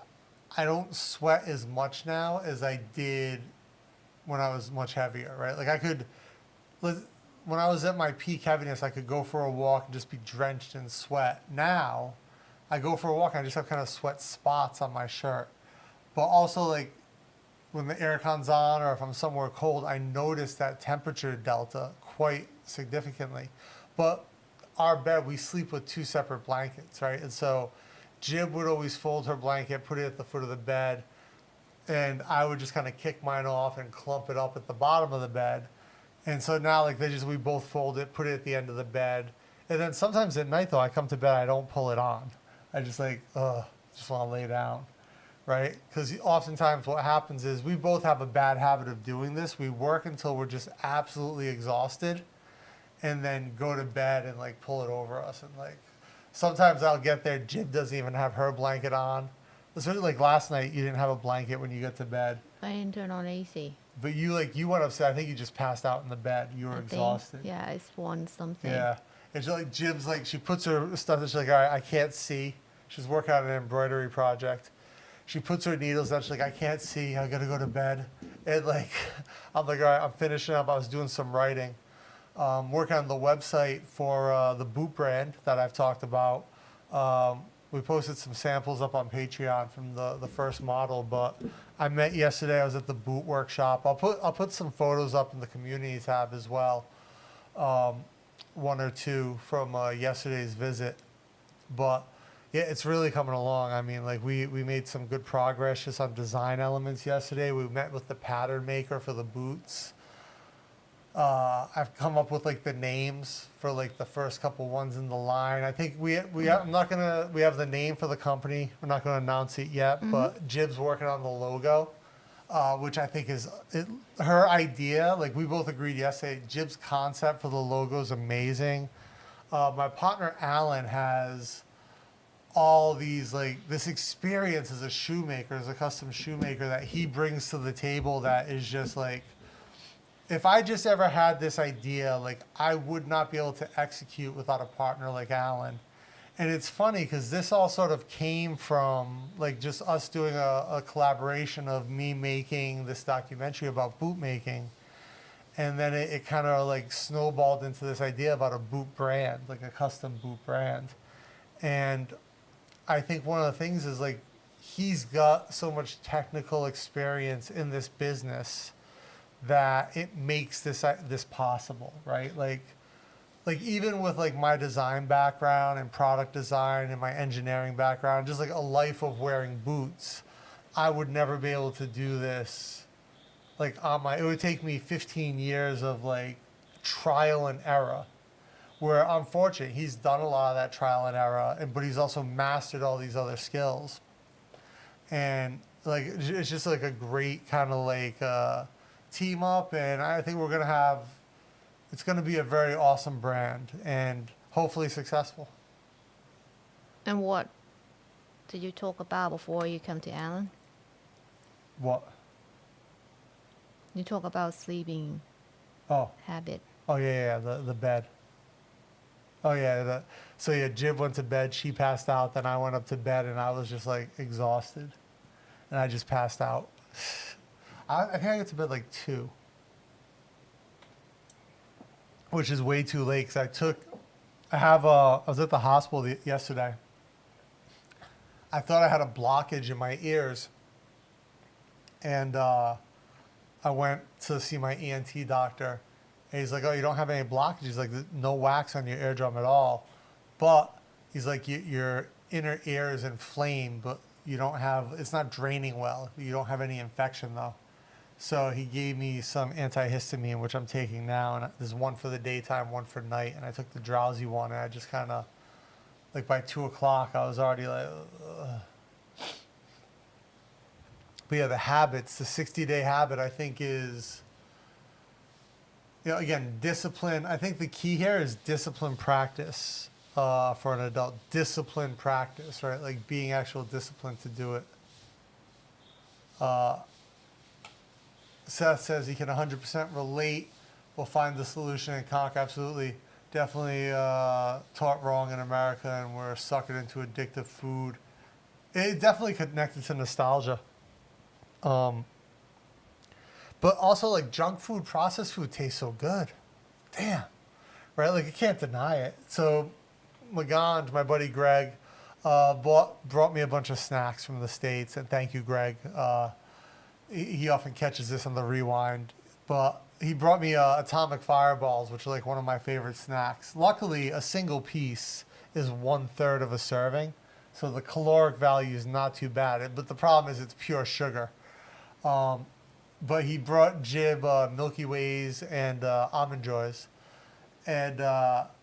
I don't sweat as much now as I did when I was much heavier, right? Like, when I was at my peak heaviness, I could go for a walk and just be drenched in sweat. Now, I go for a walk and I just have kind of sweat spots on my shirt. But also, like, when the aircon's on or if I'm somewhere cold, I notice that temperature delta quite significantly. But our bed, we sleep with 2 separate blankets, right? And so Jib would always fold her blanket, put it at the foot of the bed, and I would just kind of kick mine off and clump it up at the bottom of the bed. And so now, like, we both fold it, put it at the end of the bed. And then sometimes at night, though, I come to bed, I don't pull it on. I just like, just want to lay down, right? Because oftentimes what happens is we both have a bad habit of doing this. We work until we're just absolutely exhausted and then go to bed and, like, pull it over us. And, like, sometimes I'll get there, Jib doesn't even have her blanket on. Especially, like, last night, you didn't have a blanket when you got to bed. I didn't turn on AC. But you went upstairs. I think you just passed out in the bed. You were exhausted. Yeah, I swung something. Yeah. And she, like, Jib's like, she puts her stuff and she's like, all right, I can't see. She's working on an embroidery project. She puts her needles down. She's like, I can't see. I got to go to bed. And, like, I'm like, all right, I'm finishing up. I was doing some writing. Working on the website for the boot brand that I've talked about. We posted some samples up on Patreon from the first model, but I met yesterday. I was at the boot workshop. I'll put some photos up in the community tab as well, 1 or 2 from yesterday's visit. But yeah, it's really coming along. I mean, like, we made some good progress just on design elements yesterday. We met with the pattern maker for the boots. I've come up with, like, the names for, like, the first couple ones in the line. I think we have the name for the company. We're not gonna announce it yet, but Jib's working on the logo, which I think is her idea. Like, we both agreed yesterday, Jib's concept for the logo is amazing. My partner Alan has all these, like, this experience as a shoemaker, as a custom shoemaker that he brings to the table that is just like, if I just ever had this idea, like, I would not be able to execute without a partner like Alan. And it's funny because this all sort of came from, like, just us doing a collaboration of me making this documentary about boot making. And then it kind of, like, snowballed into this idea about a boot brand, like a custom boot brand. And I think one of the things is, like, he's got so much technical experience in this business that it makes this possible, right? Like even with, like, my design background and product design and my engineering background, just like a life of wearing boots, I would never be able to do this. Like, it would take me 15 years of, like, trial and error. Where I'm fortunate, he's done a lot of that trial and error, but he's also mastered all these other skills. and like it's just like a great kind of like team up, and I think it's gonna be a very awesome brand and hopefully successful. And what did you talk about before you come to Alan? What? You talk about sleeping habit. Oh yeah, the bed. Oh yeah, so yeah, Jib went to bed, she passed out, then I went up to bed and I was just like exhausted. And I just passed out. I think I get to bed like 2. Which is way too late because I was at the hospital yesterday. I thought I had a blockage in my ears. And I went to see my ENT doctor. And he's like, oh, you don't have any blockage. He's like, no wax on your eardrum at all. But he's like, your inner ear is inflamed, but it's not draining well. You don't have any infection though. So he gave me some antihistamine, which I'm taking now. And there's one for the daytime, one for night. And I took the drowsy one and I just kind of, like by 2 o'clock, I was already like, ugh. But yeah, the 60-day habit, I think is, again, discipline. I think the key here is discipline practice for an adult. Discipline practice, right? Like being actual disciplined to do it. Seth says he can 100% relate. We'll find the solution and conquer. Absolutely. Definitely taught wrong in America, and we're suckered into addictive food. It definitely connected to nostalgia. But also like junk food, processed food tastes so good. Damn. Right? Like you can't deny it. So Magand, my buddy Greg, brought me a bunch of snacks from the States, and thank you, Greg. He often catches this on the rewind, but he brought me atomic fireballs, which are like one of my favorite snacks. Luckily, a single piece is 1/3 of a serving, so the caloric value is not too bad. But the problem is it's pure sugar. But he brought Jib Milky Ways and Almond Joys. And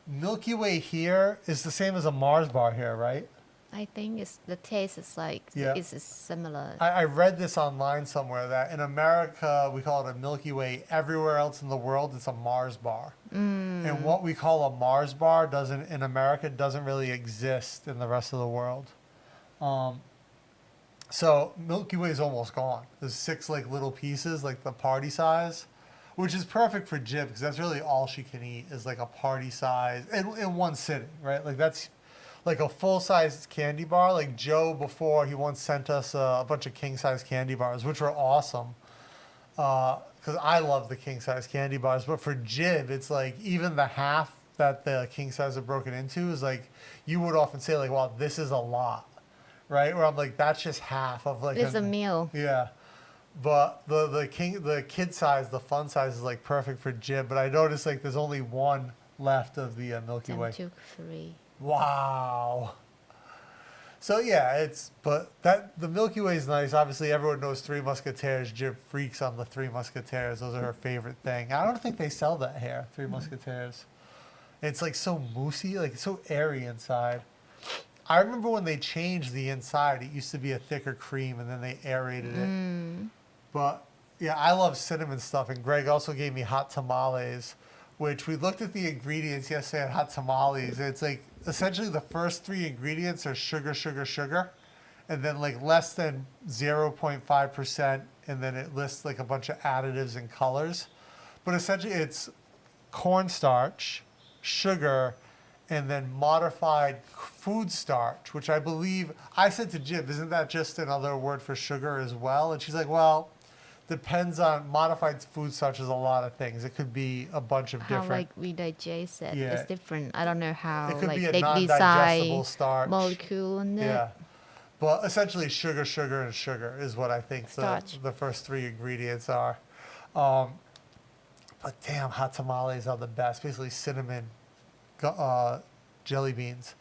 Milky Way here is the same as a Mars bar here, right? I think the taste is like, it's similar. I read this online somewhere that in America, we call it a Milky Way. Everywhere else in the world, it's a Mars bar. And what we call a Mars bar in America doesn't really exist in the rest of the world. So Milky Way is almost gone. There's 6 like little pieces, like the party size, which is perfect for Jib because that's really all she can eat is like a party size in one sitting, right? Like that's like a full-size candy bar. Like Joe before, he once sent us a bunch of king-size candy bars, which were awesome because I love the king-size candy bars. But for Jib, it's like even the half that the king-size are broken into is like, you would often say like, wow, this is a lot. Right, where I'm like, that's just half of like it's a meal. Yeah, but the kid size, the fun size is like perfect for Jib. But I noticed like there's only one left of the Milky Way. 3. Wow. So yeah, the Milky Way is nice. Obviously, everyone knows Three Musketeers. Jib freaks on the Three Musketeers. Those are her favorite thing. I don't think they sell that here. Three Musketeers. It's like so moussey, like it's so airy inside. I remember when they changed the inside, it used to be a thicker cream and then they aerated it. But yeah, I love cinnamon stuff. And Greg also gave me hot tamales, which we looked at the ingredients yesterday at hot tamales. It's like essentially the first 3 ingredients are sugar, sugar, sugar. And then like less than 0.5%. And then it lists like a bunch of additives and colors. But essentially it's cornstarch, sugar, and then modified food starch, which I believe, I said to Jib, isn't that just another word for sugar as well? And she's like, well, depends on, modified food starch is a lot of things. It could be a bunch of different. How like we digest it, it's different. I don't know how it could like be a they non-digestible design starch. molecule in it. Yeah. But essentially sugar, sugar, and sugar is what I think the first 3 ingredients are. But damn, hot tamales are the best. Basically cinnamon, jelly beans.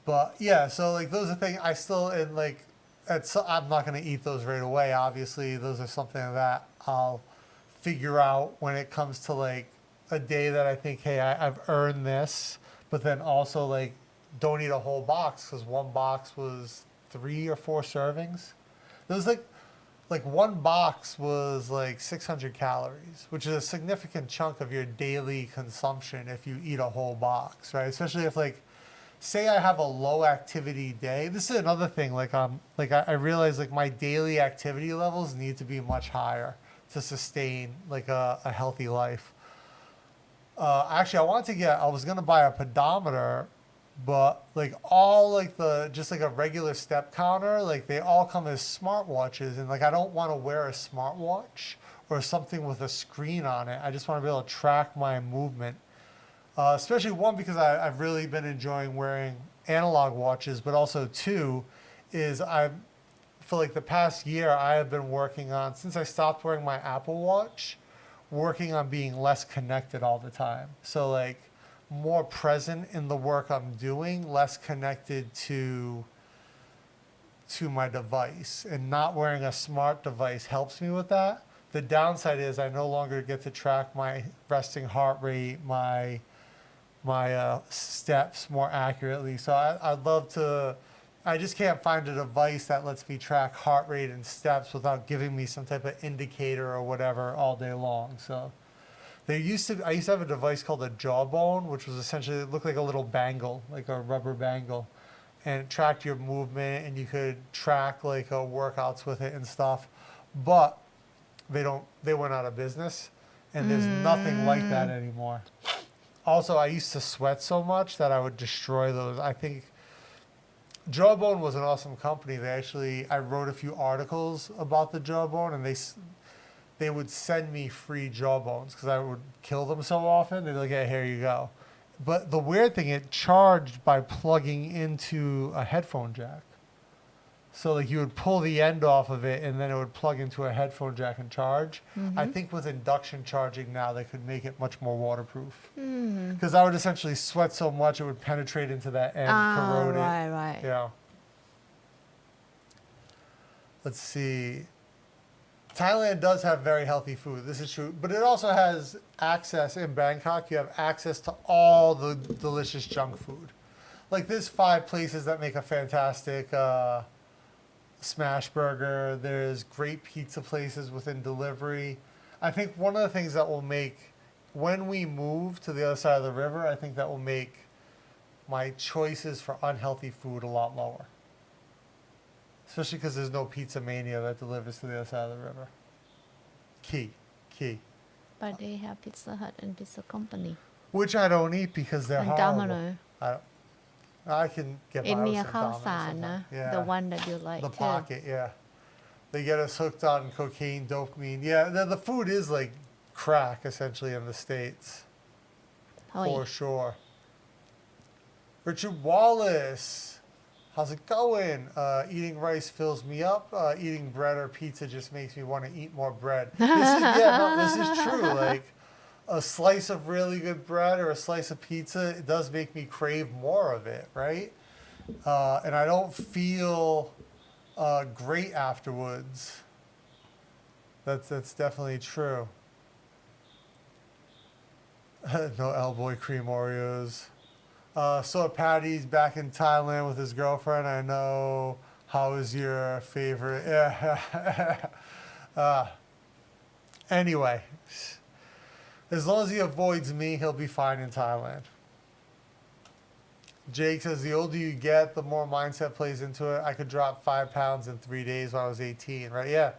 But yeah, so like those are things I still I'm not going to eat those right away. Obviously, those are something that I'll figure out when it comes to like a day that I think, hey, I've earned this. But then also like don't eat a whole box because one box was 3 or 4 servings. There was like one box was like 600 calories, which is a significant chunk of your daily consumption if you eat a whole box, right? Especially if like, say I have a low activity day. This is another thing. I realize like my daily activity levels need to be much higher to sustain like a healthy life. Actually, I was gonna buy a pedometer, but like all like just like a regular step counter, like they all come as smartwatches, and like I don't want to wear a smartwatch or something with a screen on it. I just want to be able to track my movement. Especially one, because I've really been enjoying wearing analog watches, but also two, is for like the past year, I have been working on, since I stopped wearing my Apple Watch, working on being less connected all the time. So like more present in the work I'm doing, less connected to my device, and not wearing a smart device helps me with that. The downside is I no longer get to track my resting heart rate, my steps more accurately. So I'd love to, I just can't find a device that lets me track heart rate and steps without giving me some type of indicator or whatever all day long. So I used to have a device called a Jawbone, which was essentially, it looked like a little bangle, like a rubber bangle, and it tracked your movement, and you could track like workouts with it and stuff. But they went out of business, and there's nothing like that anymore. Also, I used to sweat so much that I would destroy those. I think Jawbone was an awesome company. I wrote a few articles about the Jawbone, and they would send me free Jawbones because I would kill them so often. They'd be like, hey, here you go. But the weird thing, it charged by plugging into a headphone jack. So like you would pull the end off of it, and then it would plug into a headphone jack and charge. I think with induction charging now, they could make it much more waterproof. Because I would essentially sweat so much it would penetrate into that end, corrode it. Right. Yeah. Let's see. Thailand does have very healthy food. This is true. But it also has access in Bangkok. You have access to all the delicious junk food. Like there's 5 places that make a fantastic smash burger. There's great pizza places within delivery. I think one of the things that will make, when we move to the other side of the river, I think that will make my choices for unhealthy food a lot lower. Especially because there's no Pizza Mania that delivers to the other side of the river. Key. But they have Pizza Hut and Pizza Company. Which I don't eat because they're and horrible. Domino. I can get by with some Domino's. Yeah. The one that you like the too. pocket, yeah. They get us hooked on cocaine, dopamine. Yeah, the food is like crack, essentially, in the States. For sure. Richard Wallace, how's it going? Eating rice fills me up. Eating bread or pizza just makes me want to eat more bread. This is true. Like, a slice of really good bread or a slice of pizza, it does make me crave more of it, right? And I don't feel great afterwards. That's definitely true. No Elboy cream Oreos. So Patty's back in Thailand with his girlfriend. I know. How is your favorite? Anyway. As long as he avoids me, he'll be fine in Thailand. Jake says, the older you get, the more mindset plays into it. I could drop 5 pounds in 3 days when I was 18, right? Yeah.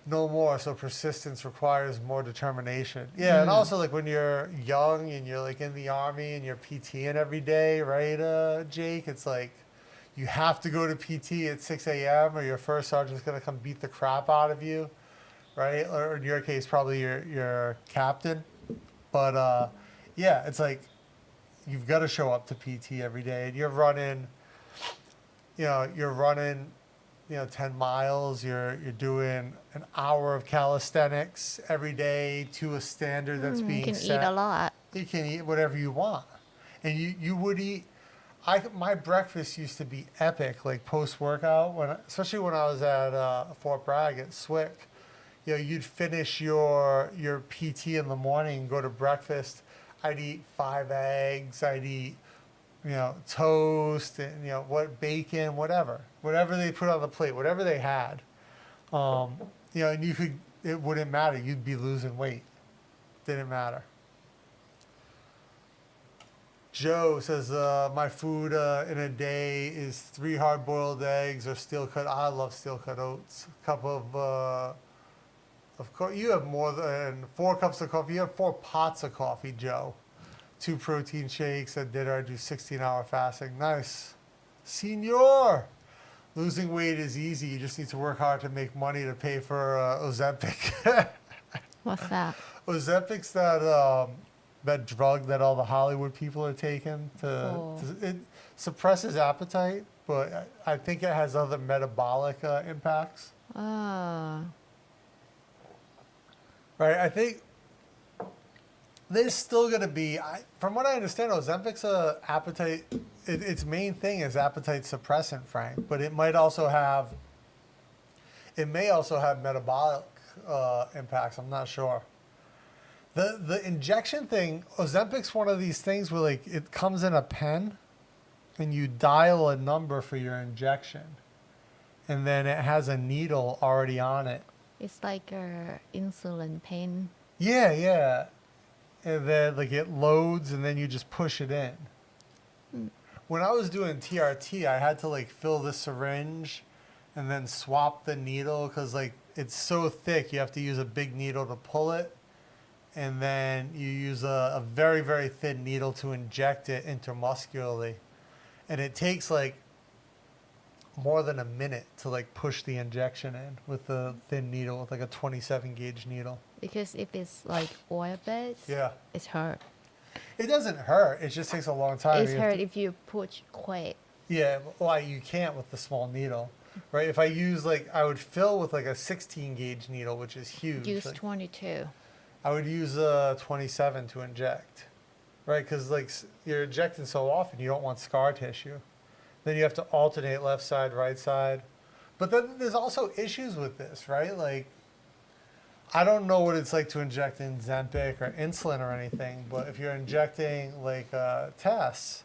No more. So persistence requires more determination. Yeah, and also like when you're young and you're like in the army and you're PTing every day, right, Jake? It's like you have to go to PT at 6 a.m. or your first sergeant's going to come beat the crap out of you. Right? Or in your case, probably your captain. But yeah, it's like you've got to show up to PT every day, and you're running 10 miles. You're doing an hour of calisthenics every day to a standard that's being set. You can eat a lot. You can eat whatever you want, and you would eat. My breakfast used to be epic, like post workout, especially when I was at Fort Bragg at SWIC. You'd finish your PT in the morning, go to breakfast. I'd eat 5 eggs. I'd eat, toast and, bacon, whatever they put on the plate, whatever they had, and it wouldn't matter. You'd be losing weight. Didn't matter. Joe says, my food in a day is 3 hard-boiled eggs or steel-cut. I love steel-cut oats. A cup of course, you have more than 4 cups of coffee. You have 4 pots of coffee, Joe. 2 protein shakes at dinner. I do 16-hour fasting. Nice. Senor. Losing weight is easy. You just need to work hard to make money to pay for Ozempic. What's that? Ozempic's that drug that all the Hollywood people are taking. It suppresses appetite, but I think it has other metabolic impacts. Right, I think there's still going to be, from what I understand, Ozempic's appetite, its main thing is appetite suppressant, Frank, but it may also have metabolic impacts. I'm not sure. The injection thing, Ozempic's one of these things where it comes in a pen and you dial a number for your injection and then it has a needle already on it. It's like a insulin pen. Yeah. And then it loads and then you just push it in. When I was doing TRT, I had to fill the syringe and then swap the needle because it's so thick you have to use a big needle to pull it. And then you use a very, very thin needle to inject it intramuscularly. And it takes more than a minute to push the injection in with the thin needle, with a 27 gauge needle. Because if it's oil based, it's hurt. It doesn't hurt. It just takes a long time. It's hurt if you push quick. Yeah, well, you can't with the small needle, right? If I use I would fill with a 16 gauge needle, which is huge. Use 22. I would use 27 to inject, right? Because you're injecting so often, you don't want scar tissue. Then you have to alternate left side, right side. But then there's also issues with this, right? I don't know what it's like to inject in Ozempic or insulin or anything, but if you're injecting tests,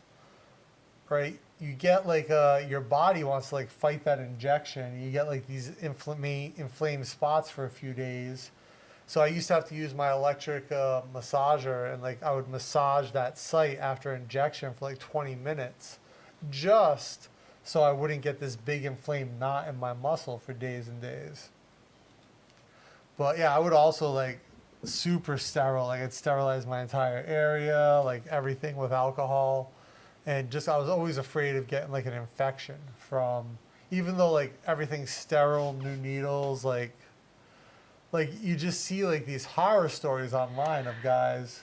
right, you get your body wants to fight that injection. You get these inflamed spots for a few days. So I used to have to use my electric massager and I would massage that site after injection for 20 minutes just so I wouldn't get this big inflamed knot in my muscle for days and days. But yeah, I would also super sterile. I'd sterilize my entire area, everything with alcohol. And I was always afraid of getting an infection from, even though everything's sterile, new needles, you just see these horror stories online of guys.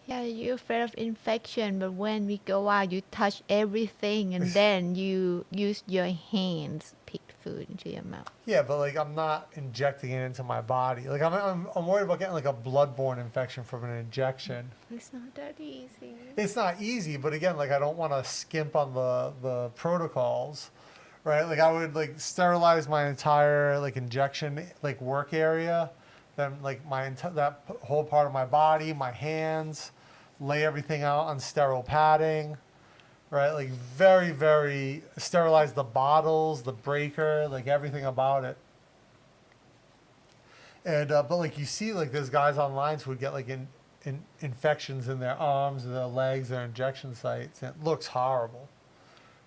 Yeah, you're afraid of infection, but when we go out, you touch everything and then you use your hands pick food into your mouth. Yeah, but I'm not injecting it into my body. I'm worried about getting a bloodborne infection from an injection. It's not that easy. It's not easy, but again, I don't want to skimp on the protocols. Right, I would sterilize my entire injection work area, then that whole part of my body, my hands, lay everything out on sterile padding, right? Very, very sterilize the bottles, the breaker, everything about it. And but you see there's guys online who would get infections in their arms, their legs, their injection sites, and it looks horrible.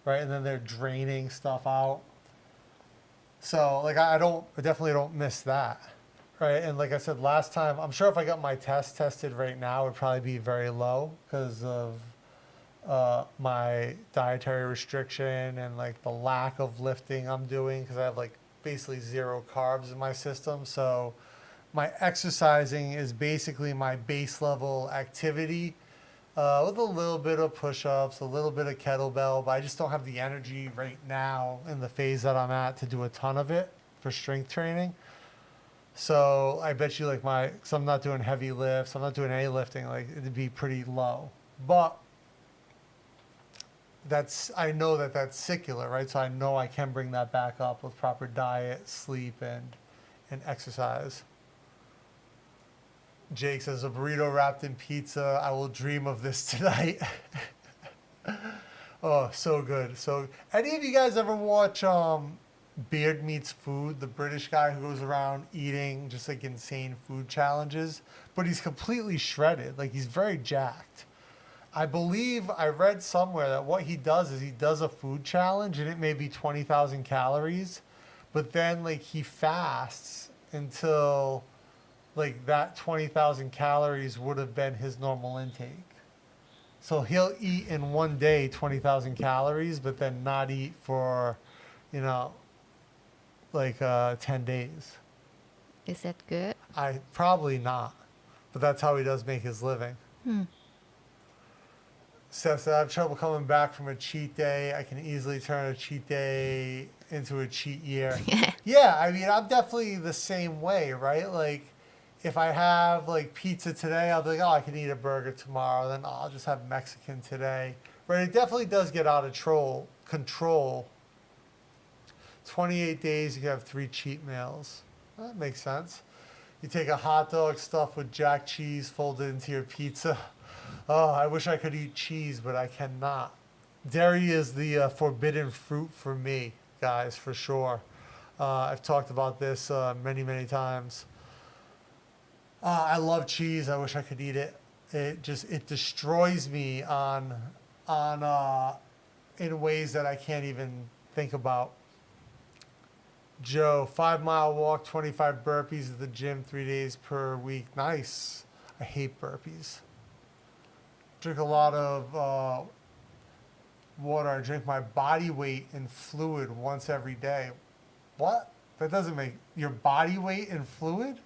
Right, and then they're draining stuff out. So, I definitely don't miss that, right? And like I said last time, I'm sure if I got my test tested right now, it would probably be very low because of my dietary restriction and the lack of lifting I'm doing because I have basically 0 carbs in my system. So, my exercising is basically my base level activity. With a little bit of push-ups, a little bit of kettlebell, but I just don't have the energy right now in the phase that I'm at to do a ton of it for strength training. So I bet you because I'm not doing heavy lifts, I'm not doing any lifting, it'd be pretty low. But I know that's secular, right? So I know I can bring that back up with proper diet, sleep, and exercise. Jake says, a burrito wrapped in pizza. I will dream of this tonight. Oh, so good. So, any of you guys ever watch Beard Meets Food, the British guy who goes around eating just like insane food challenges, but he's completely shredded. Like he's very jacked. I believe I read somewhere that what he does is he does a food challenge and it may be 20,000 calories, but then like he fasts until like that 20,000 calories would have been his normal intake. So he'll eat in one day 20,000 calories, but then not eat for, you know, like 10 days. Is that good? I probably not, but that's how he does make his living. Seth said, I have trouble coming back from a cheat day. I can easily turn a cheat day into a cheat year. Yeah, I mean, I'm definitely the same way, right? Like, if I have, like, pizza today, I'll be like, oh, I can eat a burger tomorrow. Then I'll just have Mexican today. Right? It definitely does get out of control. 28 days, you can have 3 cheat meals. That makes sense. You take a hot dog stuffed with jack cheese, fold it into your pizza. Oh, I wish I could eat cheese, but I cannot. Dairy is the forbidden fruit for me, guys, for sure. I've talked about this many, many times. I love cheese. I wish I could eat it. It destroys me in ways that I can't even think about. Joe, 5-mile walk, 25 burpees at the gym, 3 days per week. Nice. I hate burpees. Drink a lot of water. I drink my body weight in fluid once every day. What? That doesn't make your body weight in fluid?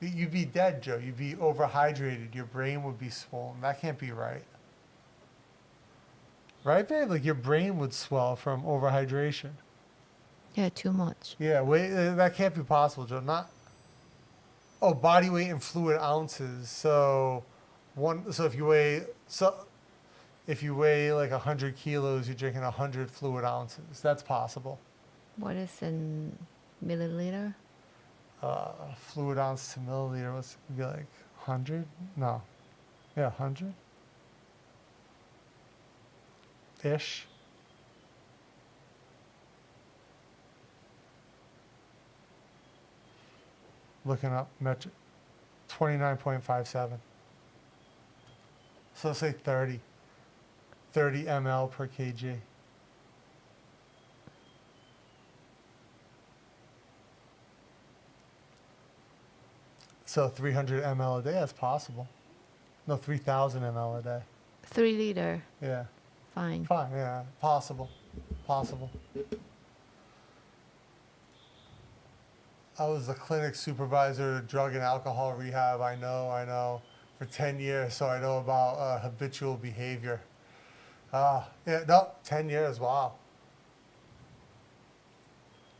You'd be dead, Joe. You'd be overhydrated. Your brain would be swollen. That can't be right. Right, babe? Like your brain would swell from overhydration. Yeah, too much. Yeah, wait, that can't be possible, Joe. Body weight in fluid ounces. So if you weigh like 100 kilos, you're drinking 100 fluid ounces. That's possible. What is in milliliter? Fluid ounce to milliliter, what's it be like 100? No. Yeah, 100? Ish. Looking up metric 29.57. So say 30 ml per kg. So 300 ml a day, that's possible. No, 3,000 ml a day. 3 liter. Yeah. Fine. Fine, yeah. Possible. I was the clinic supervisor at drug and alcohol rehab. I know. For 10 years, so I know about habitual behavior. 10 years, wow.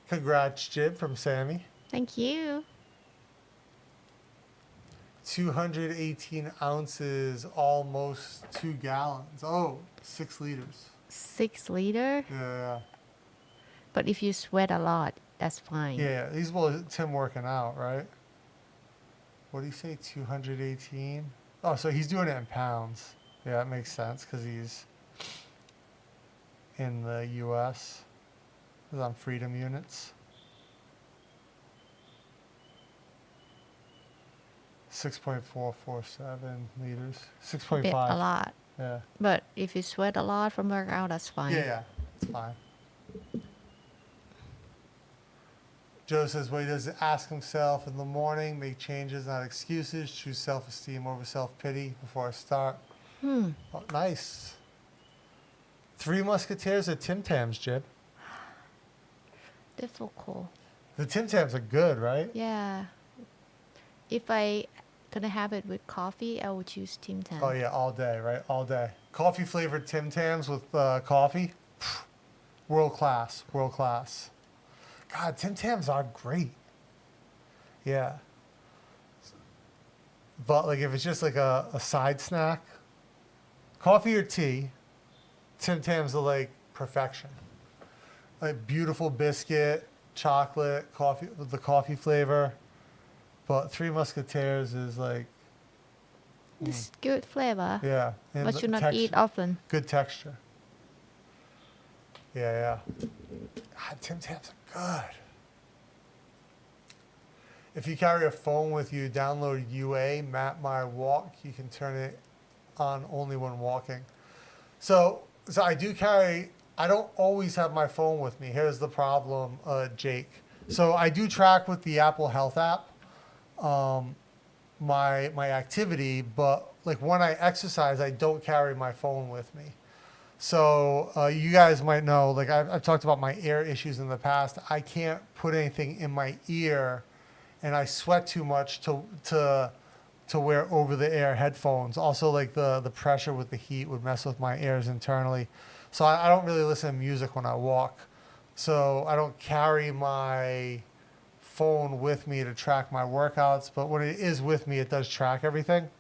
Congrats, Jib, from Sammy. Thank you. 218 ounces, almost 2 gallons. Oh, 6 liters. 6 liter? Yeah. But if you sweat a lot, that's fine. Yeah, he's Tim working out, right? What do you say, 218? Oh, so he's doing it in pounds. Yeah, that makes sense because he's in the U.S. He's on freedom units. 6.447 liters. 6.5. Bit a lot. Yeah. But if you sweat a lot from workout, that's fine. Yeah, it's fine. Joe says, well, he does ask himself in the morning, make changes, not excuses, choose self-esteem over self-pity before I start. Oh, nice. 3 Musketeers or Tim Tams, Jib? Difficult. The Tim Tams are good, right? Yeah. If I gonna have it with coffee, I would choose Tim Tam. Oh, yeah, all day, right? All day. Coffee-flavored Tim Tams with coffee, world class. God, Tim Tams are great. Yeah. But, like, if it's just like a side snack, coffee or tea, Tim Tams are like perfection. Like beautiful biscuit, chocolate, coffee with the coffee flavor. But 3 Musketeers is like... It's good flavor. Yeah. And but the should not texture, eat often. good texture. Yeah. God, Tim Tams are good. If you carry a phone with you, download UA, Map My Walk. You can turn it on only when walking. So I do carry, I don't always have my phone with me. Here's the problem, Jake. So I do track with the Apple Health app, my activity, but like when I exercise, I don't carry my phone with me. So you guys might know, like I've talked about my ear issues in the past. I can't put anything in my ear, and I sweat too much to wear over-the-air headphones. Also, like the pressure with the heat would mess with my ears internally. So I don't really listen to music when I walk. So I don't carry my phone with me to track my workouts, but when it is with me, it does track everything.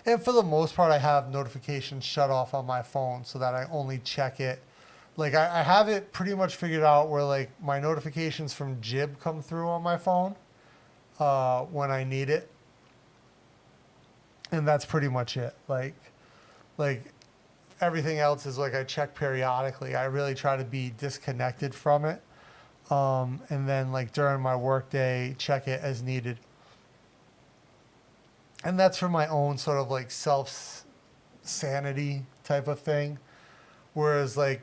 And for the most part, I have notifications shut off on my phone so that I only check it. Like I have it pretty much figured out where like my notifications from Jib come through on my phone when I need it. And that's pretty much it. Like everything else is like I check periodically. I really try to be disconnected from it. And then like during my work day, check it as needed. And that's for my own sort of like self-sanity type of thing. Whereas like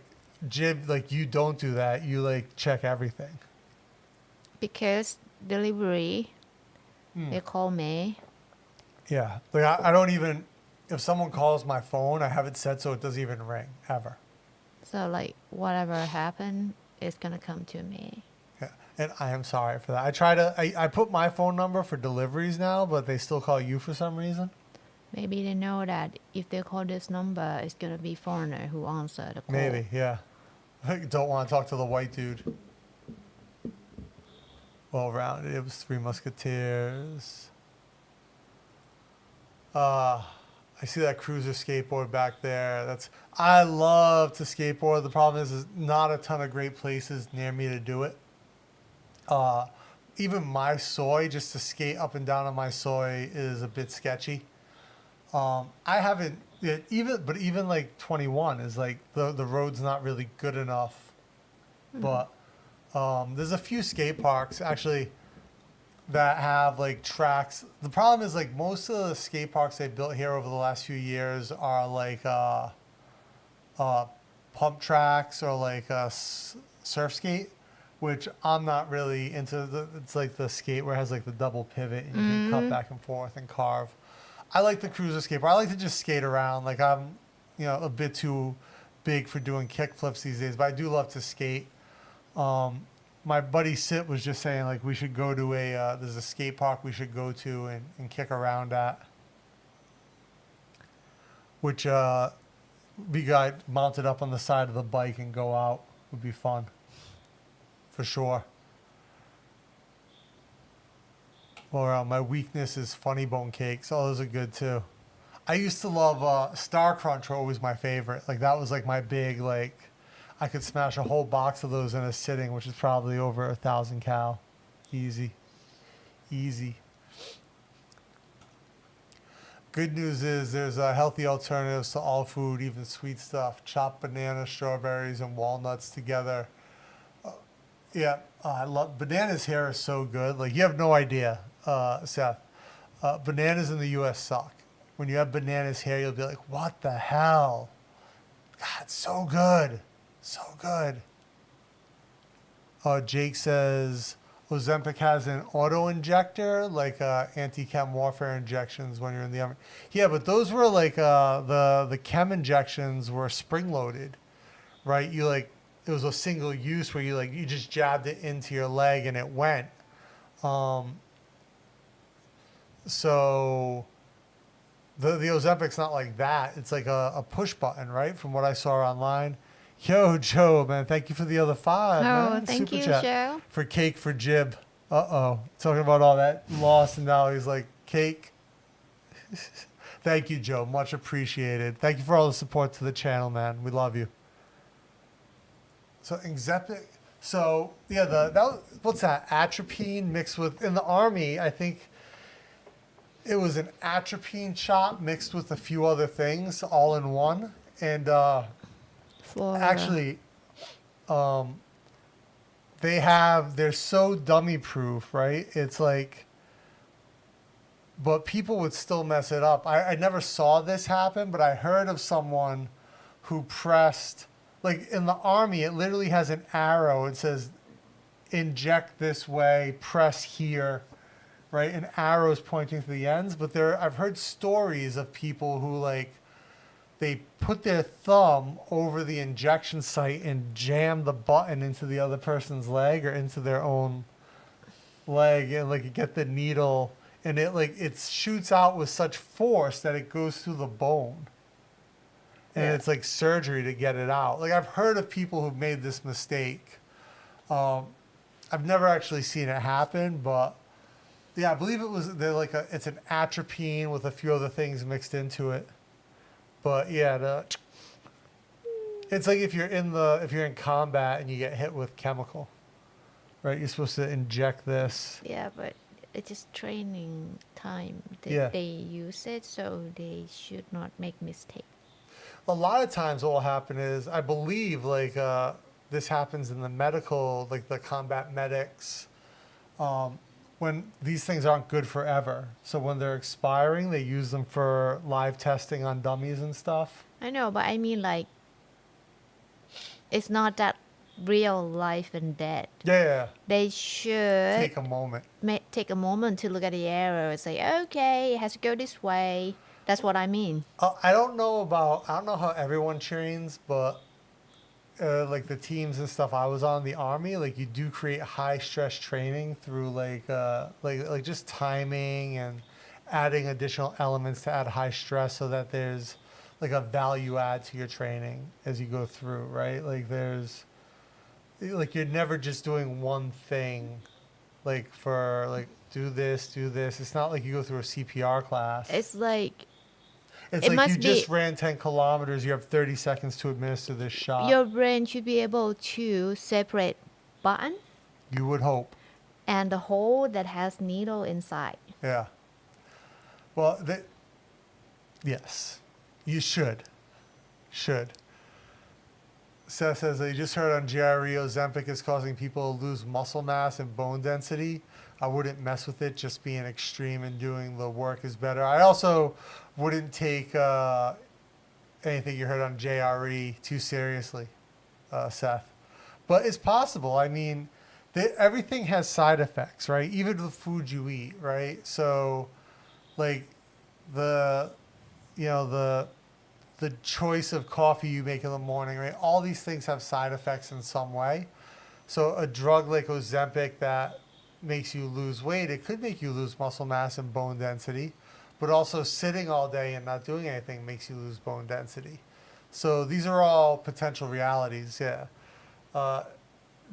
Jib, like you don't do that. You like check everything. Because delivery, they call me. Yeah. Like I don't even, if someone calls my phone, I have it set so it doesn't even ring ever. So like whatever happened, it's going to come to me. Yeah. And I am sorry for that. I put my phone number for deliveries now, but they still call you for some reason. Maybe they know that if they call this number, it's going to be foreigner who answer the call. Maybe, yeah. Don't want to talk to the white dude. Well rounded. It was Three Musketeers. I see that cruiser skateboard back there. I love to skateboard. The problem is not a ton of great places near me to do it. Even my soy, just to skate up and down on my soy is a bit sketchy. I haven't even like 21 is like the road's not really good enough. But there's a few skate parks actually that have like tracks. The problem is like most of the skate parks they built here over the last few years are like pump tracks or like surf skate, which I'm not really into. It's like the skate where it has like the double pivot and you can cut back and forth and carve. I like the cruiser skateboard. I like to just skate around. Like I'm, a bit too big for doing kick flips these days, but I do love to skate. My buddy Sit was just saying like we should go to there's a skate park we should go to and kick around at, which we got mounted up on the side of the bike and go out would be fun, for sure. Or my weakness is funny bone cakes. Oh, those are good too. I used to love Star Crunch were always my favorite. Like that was like my big like. I could smash a whole box of those in a sitting, which is probably over 1,000 cal. Easy. Good news is there's healthy alternatives to all food, even sweet stuff. Chopped banana, strawberries, and walnuts together. I love bananas here are so good. Like you have no idea, Seth. Bananas in the U.S. suck. When you have bananas here, you'll be like, what the hell? God, so good. So good. Jake says Ozempic has an auto injector, like anti-chem warfare injections when you're in the army. Yeah, but those were like the chem injections were spring loaded, right? You like it was a single use where you just jabbed it into your leg and it went. So the Ozempic's not like that. It's like a push button, right? From what I saw online. Yo, Joe, man, thank you for the other 5, man. Oh, thank Super you, chat. Joe. For cake for Jib. Talking about all that loss, and now he's like, cake. Thank you, Joe. Much appreciated. Thank you for all the support to the channel, man. We love you. So, Ozempic. So, yeah, what's that? Atropine mixed with, in the Army, I think it was an atropine shot mixed with a few other things all in one. And, For Actually, they're so dummy proof, right? It's like, but people would still mess it up. I never saw this happen, but I heard of someone who pressed, like in the army, it literally has an arrow. It says, inject this way, press here, right? And arrows pointing to the ends. But I've heard stories of people who like, they put their thumb over the injection site and jam the button into the other person's leg or into their own leg, and like you get the needle, and it shoots out with such force that it goes through the bone, and Yeah. it's like surgery to get it out. Like I've heard of people who've made this mistake. I've never actually seen it happen, but yeah, I believe it's an atropine with a few other things mixed into it. But yeah, it's like if you're in combat and you get hit with chemical, right? You're supposed to inject this. yeah, but it's just training time. Yeah. They use it, so they should not make mistake. A lot of times what will happen is, I believe, this happens in the medical, like the combat medics, when these things aren't good forever. So when they're expiring, they use them for live testing on dummies and stuff. I know, but I mean like, it's not that real life and death. Yeah. They should Take a moment. take a moment to look at the arrow and say, okay, it has to go this way. That's what I mean. I don't know how everyone trains, but like the teams and stuff I was on, the army, like you do create high stress training through like just timing and adding additional elements to add high stress, so that there's like a value add to your training as you go through, right? Like you're never just doing one thing, like for like do this. It's not like you go through a CPR class. It's like, It's it like you must just be- ran 10 kilometers. You have 30 seconds to administer this shot. your brain should be able to separate button You would hope. and the hole that has needle inside. Yeah. Well, yes, you should. Seth says that you just heard on GRE Ozempic is causing people to lose muscle mass and bone density. I wouldn't mess with it. Just being extreme and doing the work is better. I also wouldn't take anything you heard on JRE too seriously, Seth. But it's possible. I mean, everything has side effects, right? Even the food you eat, right? So, like the choice of coffee you make in the morning, right? All these things have side effects in some way. So a drug like Ozempic that makes you lose weight, it could make you lose muscle mass and bone density, but also sitting all day and not doing anything makes you lose bone density. So these are all potential realities, yeah.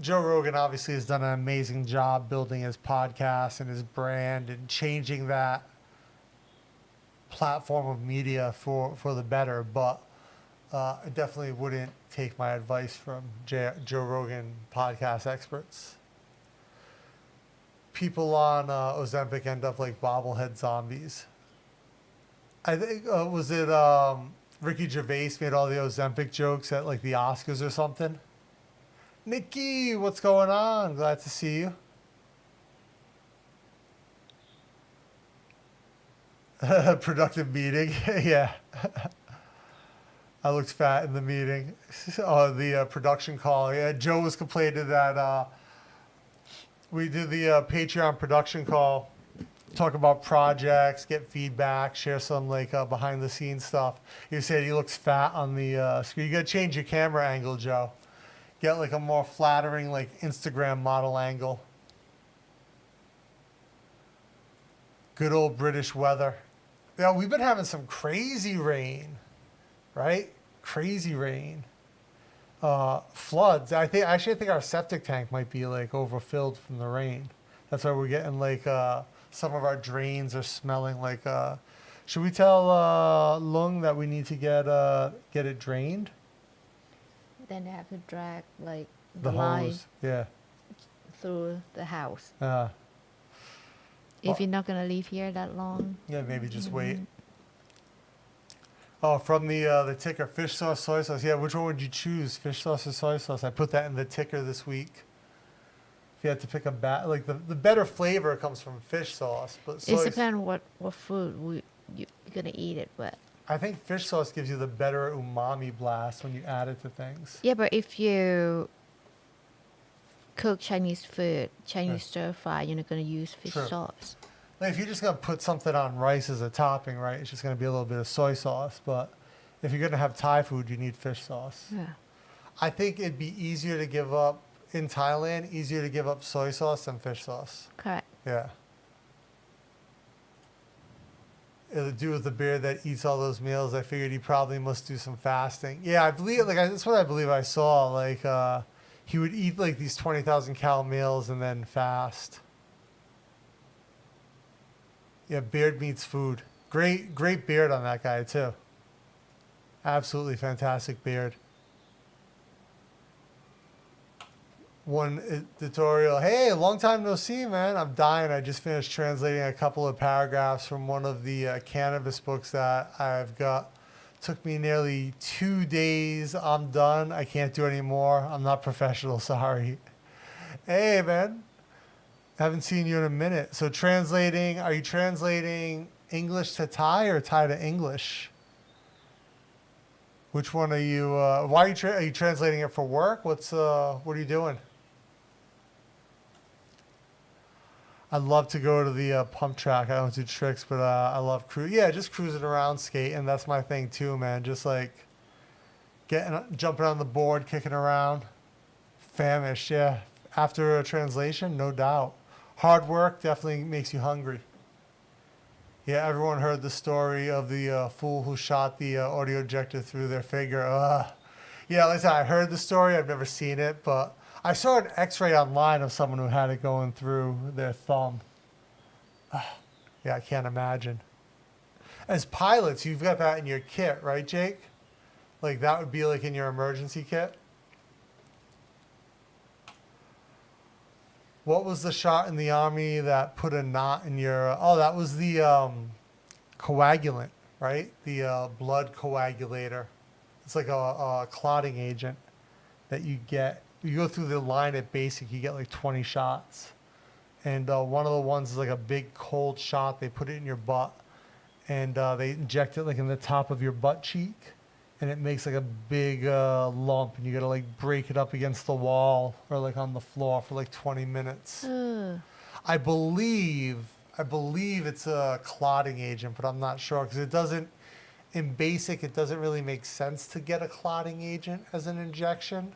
Joe Rogan obviously has done an amazing job building his podcast and his brand and changing that platform of media for the better, but I definitely wouldn't take my advice from Joe Rogan podcast experts. People on Ozempic end up like bobblehead zombies. I think was it Ricky Gervais made all the Ozempic jokes at like the Oscars or something. Nikki, what's going on? Glad to see you. Productive meeting. Yeah. I looked fat in the meeting. The production call. Yeah, Joe was complaining that we did the Patreon production call, talk about projects, get feedback, share some like behind the scenes stuff. He said he looks fat on the screen. You got to change your camera angle, Joe. Get like a more flattering like Instagram model angle. Good old British weather. Yeah, we've been having some crazy rain, right? Crazy rain. Floods. I think our septic tank might be like overfilled from the rain. That's why we're getting like some of our drains are smelling like. Should we tell Lung that we need to get it drained? Then they have to drag like The line hose. Yeah. through the house. Well, If you're not gonna leave here that long. yeah, maybe just wait. Oh, from the ticker, fish sauce, soy sauce. Yeah, which one would you choose, fish sauce or soy sauce? I put that in the ticker this week. If you had to pick like the better flavor comes from fish sauce, but It soy. depends what food you're gonna eat it with. I think fish sauce gives you the better umami blast when you add it to things. Yeah, but if you cook Chinese food, Chinese stir fry, you're not gonna use fish Sure. sauce. Like if you're just gonna put something on rice as a topping, right? It's just gonna be a little bit of soy sauce. But if you're gonna have Thai food, you need fish sauce. Yeah. I think it'd be easier to give up in Thailand, easier to give up soy sauce than fish sauce. Correct. Yeah. It'll do with the beard that eats all those meals. I figured he probably must do some fasting. Yeah, I believe that's what I believe I saw. Like he would eat like these 20,000 cal meals and then fast. Yeah, beard meets food. Great beard on that guy too. Absolutely fantastic beard. One tutorial. Hey, long time no see, man. I'm dying. I just finished translating a couple of paragraphs from one of the cannabis books that I've got. Took me nearly 2 days. I'm done. I can't do any more. I'm not professional. Sorry. Hey, man. Haven't seen you in a minute. So are you translating English to Thai or Thai to English? Which one are you, why are you translating it for work? What are you doing? I'd love to go to the pump track. I don't do tricks, but I love just cruising around, skating. That's my thing too, man. Just like jumping on the board, kicking around. Famished, yeah. After a translation, no doubt. Hard work definitely makes you hungry. Yeah, everyone heard the story of the fool who shot the audio ejector through their finger. Yeah, like I said, I heard the story. I've never seen it, but I saw an x-ray online of someone who had it going through their thumb. Yeah, I can't imagine. As pilots, you've got that in your kit, right, Jake? Like that would be like in your emergency kit? What was the shot in the Army that put a knot in your... Oh, that was the coagulant, right? The blood coagulator. It's like a clotting agent that you get. You go through the line at basic, you get like 20 shots. And one of the ones is like a big cold shot. They put it in your butt. And they inject it like in the top of your butt cheek. And it makes like a big lump, and you gotta like break it up against the wall or like on the floor for like 20 minutes. I believe it's a clotting agent, but I'm not sure because it doesn't. In basic, it doesn't really make sense to get a clotting agent as an injection.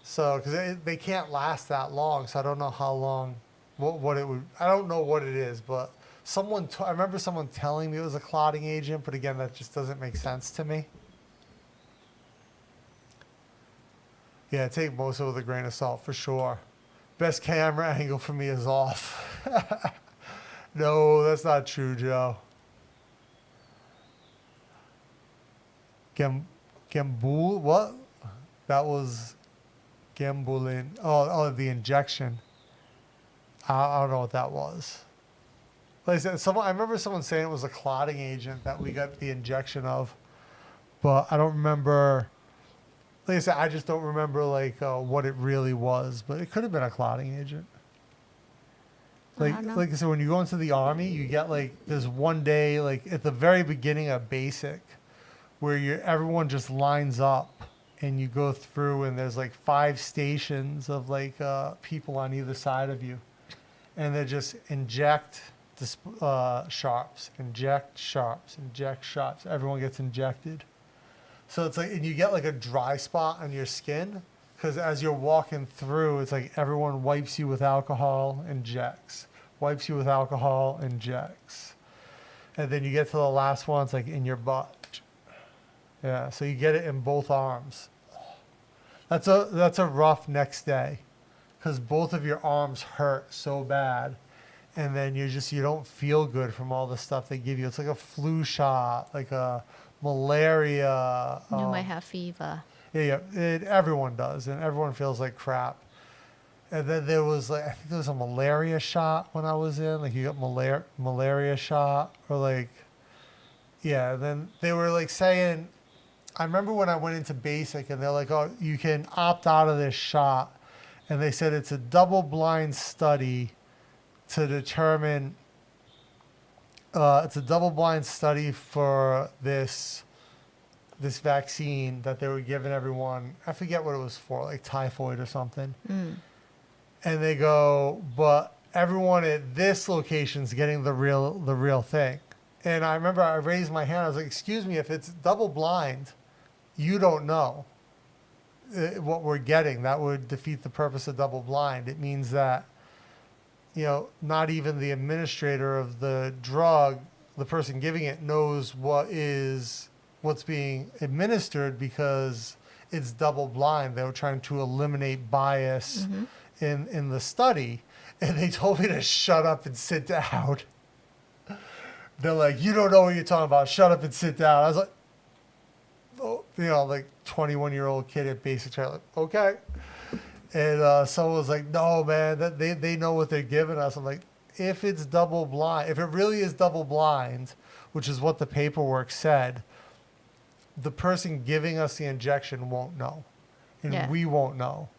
So because they can't last that long, so I don't know how long. What it would. I don't know what it is, but I remember someone telling me it was a clotting agent, but again, that just doesn't make sense to me. Yeah, take most of it with a grain of salt for sure. Best camera angle for me is off. No, that's not true, Joe. Gambul? What? That was Gambulin. Oh, the injection. I don't know what that was. Like I said, I remember someone saying it was a clotting agent that we got the injection of, but I don't remember. Like I said, I just don't remember like what it really was, but it could have been a clotting agent. Like I said, when you go into the Army, you get like there's one day like at the very beginning of basic, where everyone just lines up and you go through and there's like 5 stations of like people on either side of you, and they just inject sharps, inject sharps, inject sharps. Everyone gets injected. So it's like, and you get like a dry spot on your skin because as you're walking through, it's like everyone wipes you with alcohol, injects, wipes you with alcohol, injects. And then you get to the last one, it's like in your butt. Yeah, so you get it in both arms. That's a rough next day because both of your arms hurt so bad. And then you don't feel good from all the stuff they give you. It's like a flu shot, like a malaria. You might have fever. Yeah, everyone does, and everyone feels like crap. And then there was like, I think there was a malaria shot when I was in. Like you got malaria shot, or like Yeah, then they were like saying, I remember when I went into basic and they're like, oh, you can opt out of this shot. And they said it's a double-blind study to determine, it's a double-blind study for this vaccine that they were giving everyone. I forget what it was for, like typhoid or something. And they go, but everyone at this location's getting the real thing. And I remember I raised my hand. I was like, excuse me, if it's double-blind, you don't know what we're getting. That would defeat the purpose of double-blind. It means that, not even the administrator of the drug, the person giving it, knows what's being administered because it's double-blind. They were trying to eliminate bias in the study, and they told me to shut up and sit down. They're like, you don't know what you're talking about. Shut up and sit down. I was like, oh, like 21-year-old kid at basic training, like, okay. And someone was like, no, man, that they know what they're giving us. I'm like, if it's double-blind, if it really is double-blind, which is what the paperwork said, the person giving us the injection won't know, and we won't know,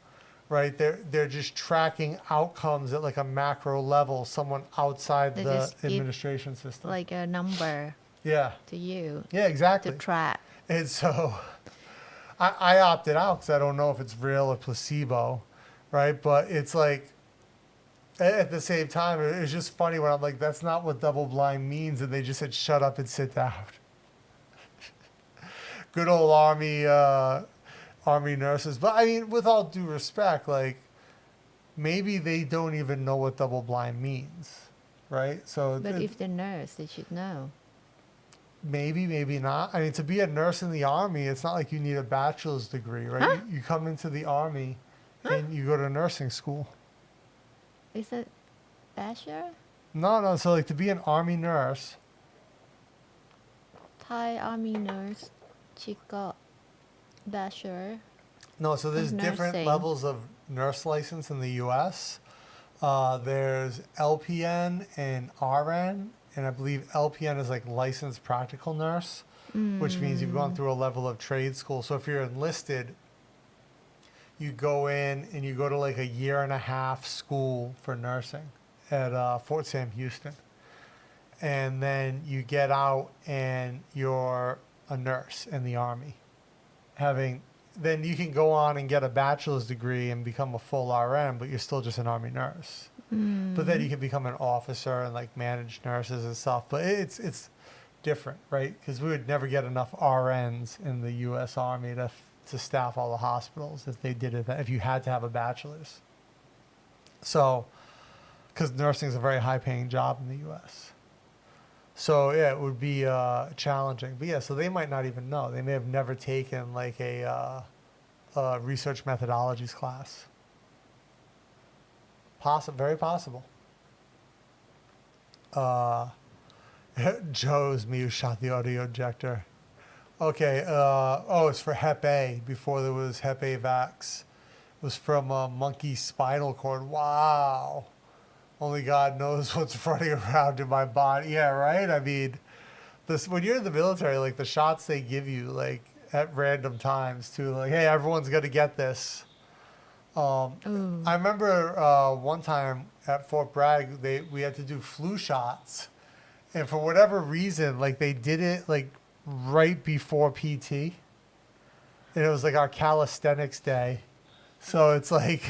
right? They're just tracking outcomes at like a macro level, someone outside the administration system, like a number. Yeah. To you. Yeah, exactly. To track. And so I opted out because I don't know if it's real or placebo, right? But it's like, at the same time, it's just funny when I'm like, that's not what double-blind means, and they just said, shut up and sit down. Good old army nurses. But I mean, with all due respect, like, maybe they don't even know what double-blind means, right? So, but if they're nurse, they should know. Maybe, maybe not. I mean, to be a nurse in the Army, it's not like you need a bachelor's degree, right? Huh? You come into the Army and you go to nursing school. Is it bachelor? No. So, like, to be an Army nurse. Thai Army nurse, she got bachelor. No, so there's different levels of nurse license in the U.S. There's LPN and RN. And I believe LPN is like licensed practical nurse, which means you've gone through a level of trade school. So if you're enlisted, you go in and you go to like a 1.5-year school for nursing at Fort Sam Houston. And then you get out and you're a nurse in the Army. Then you can go on and get a bachelor's degree and become a full RN, but you're still just an Army nurse. But then you can become an officer and like manage nurses and stuff. But it's different, right? Because we would never get enough RNs in the U.S. Army to staff all the hospitals if they did it, if you had to have a bachelor's. So, because nursing is a very high-paying job in the U.S. So yeah, it would be challenging. But yeah, so they might not even know. They may have never taken like a research methodologies class. Very possible. Joe's me who shot the audio ejector. Okay. It's for Hep A before there was Hep A vax. It was from a monkey spinal cord. Wow. Only God knows what's running around in my body. Yeah, right? I mean, when you're in the military, like the shots they give you like at random times too, like, hey, everyone's going to get this. I remember one time at Fort Bragg, we had to do flu shots, and for whatever reason, like they did it like right before PT, and it was like our calisthenics day, so it's like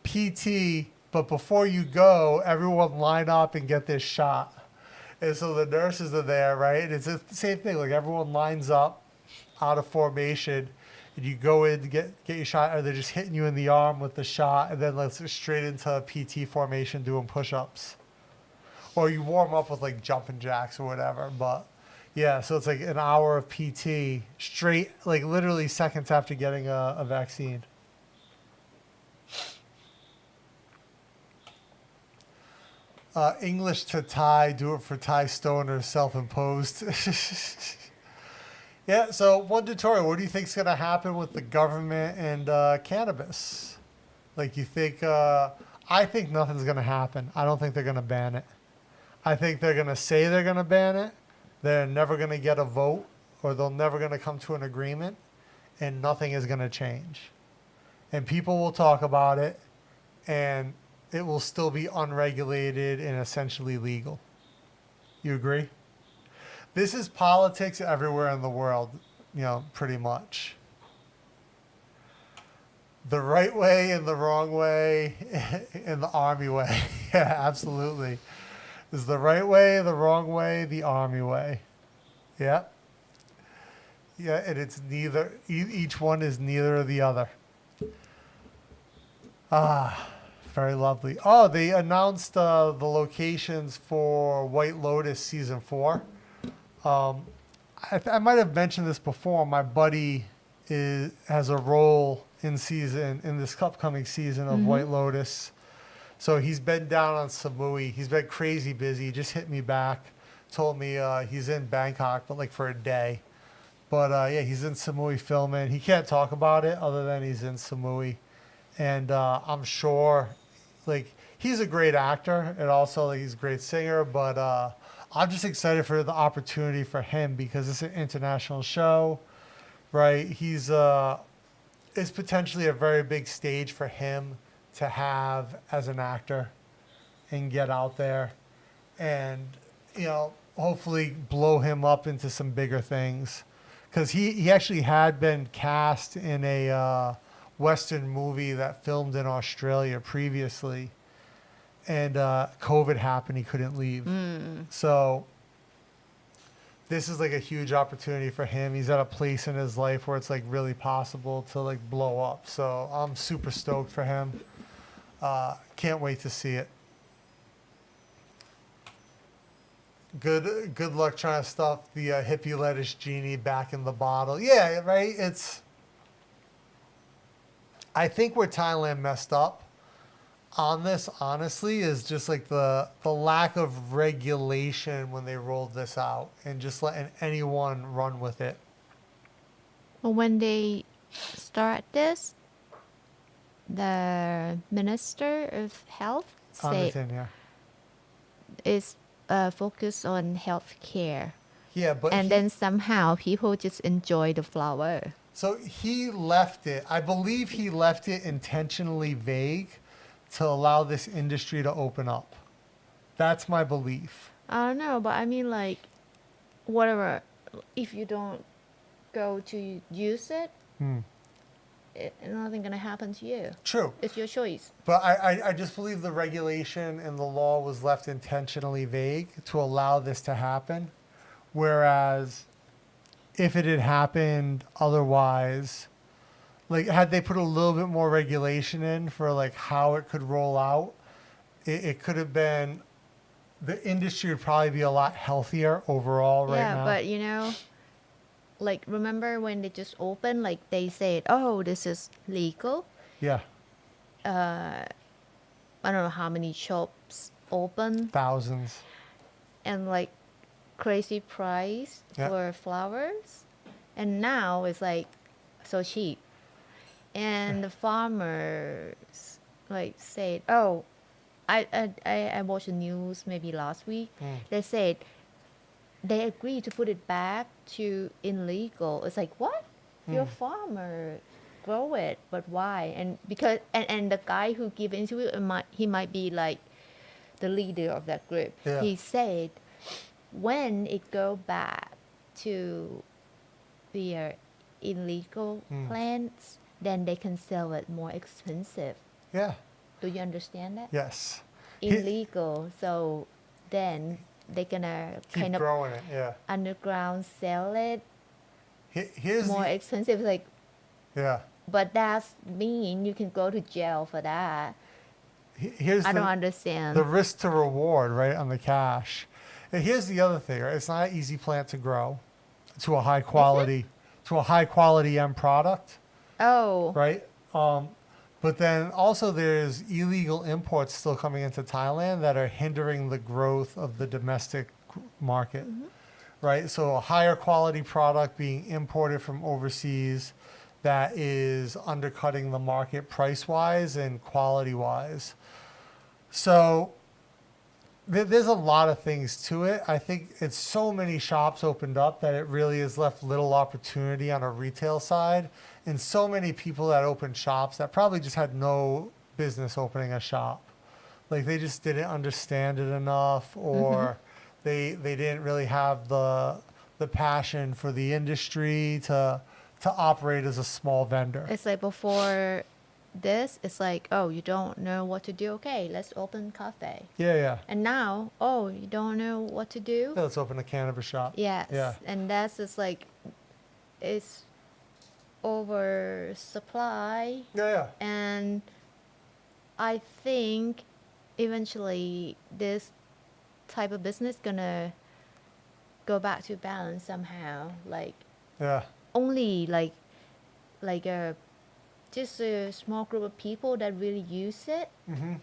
PT, but before you go, everyone line up and get this shot, and so the nurses are there, right? And it's the same thing, like everyone lines up out of formation. And you go in to get your shot, or they're just hitting you in the arm with the shot, and then let's straight into a PT formation doing push-ups. Or you warm up with like jumping jacks or whatever. But yeah, so it's like an hour of PT straight, like literally seconds after getting a vaccine. English to Thai, do it for Thai stoners, self-imposed. Yeah, so one tutorial, what do you think is going to happen with the government and cannabis? Like you think, I think nothing's going to happen. I don't think they're going to ban it. I think they're going to say they're going to ban it, they're never going to get a vote, or they're never going to come to an agreement, and nothing is going to change. And people will talk about it, and it will still be unregulated and essentially legal. You agree? This is politics everywhere in the world, pretty much. The right way and the wrong way and the army way. Yeah, absolutely. There's the right way, the wrong way, the army way. Yeah. Yeah, and it's neither, each one is neither or the other. Very lovely. Oh, they announced the locations for White Lotus season 4. I might have mentioned this before. My buddy has a role in this upcoming season of White Lotus. So he's been down on Samui. He's been crazy busy. He just hit me back, told me he's in Bangkok, but like for a day. But yeah, he's in Samui filming. He can't talk about it other than he's in Samui. And I'm sure, like, he's a great actor and also like, he's a great singer. But I'm just excited for the opportunity for him because it's an international show, right? It's potentially a very big stage for him to have as an actor and get out there and, hopefully blow him up into some bigger things. Because he actually had been cast in a Western movie that filmed in Australia previously. And COVID happened. He couldn't leave. So this is like a huge opportunity for him. He's at a place in his life where it's like really possible to like blow up. So I'm super stoked for him. Can't wait to see it. Good luck trying to stuff the hippie lettuce genie back in the bottle. Yeah, right? I think where Thailand messed up on this, honestly, is just like the lack of regulation when they rolled this out and just letting anyone run with it. Well, when they start this, the Minister of Health said is focused on health care. Yeah, but then somehow people just enjoy the flower. So he left it. I believe he left it intentionally vague to allow this industry to open up. That's my belief. I don't know, but I mean, like, whatever. If you don't go to use it, nothing gonna happen to you. True. It's your choice. But I just believe the regulation and the law was left intentionally vague to allow this to happen. Whereas if it had happened otherwise, like had they put a little bit more regulation in for like how it could roll out, it could have been, the industry would probably be a lot healthier overall right now. Yeah, but like remember when they just opened, like they said, oh, this is legal. Yeah. I don't know how many shops open. Thousands. And like crazy price for flowers. And now it's like so cheap. And the farmers like said, oh, I watched the news maybe last week. They said they agreed to put it back to illegal. It's like, what? Your farmer grow it, but why? And because and the guy who gave into it, he might be like the leader of that group. Yeah. He said when it go back to their illegal plants, then they can sell it more expensive. Yeah. Do you understand that? Yes. Illegal. So then they're gonna Keep kind of growing it, yeah. underground sell it Here's more expensive. Like, yeah. but that's mean you can go to jail for that. Here's I don't understand. the risk to reward, right, on the cash. And here's the other thing, right? It's not an easy plant to grow to a high quality end product. Oh. Right? But then also there's illegal imports still coming into Thailand that are hindering the growth of the domestic market. Right? So a higher quality product being imported from overseas that is undercutting the market price-wise and quality-wise. So there's a lot of things to it. I think it's so many shops opened up that it really has left little opportunity on a retail side. And so many people that opened shops that probably just had no business opening a shop. Like they just didn't understand it enough, or they didn't really have the passion for the industry to operate as a small vendor. It's like before this, it's like, oh, you don't know what to do. Okay, let's open cafe. Yeah. And now, oh, you don't know what to do. Yeah, let's open a cannabis shop. Yes. Yeah. And that's just like, it's oversupply. Yeah. And I think eventually this type of business gonna go back to balance somehow. Like Yeah. only like a just a small group of people that really use it. Mm-hmm.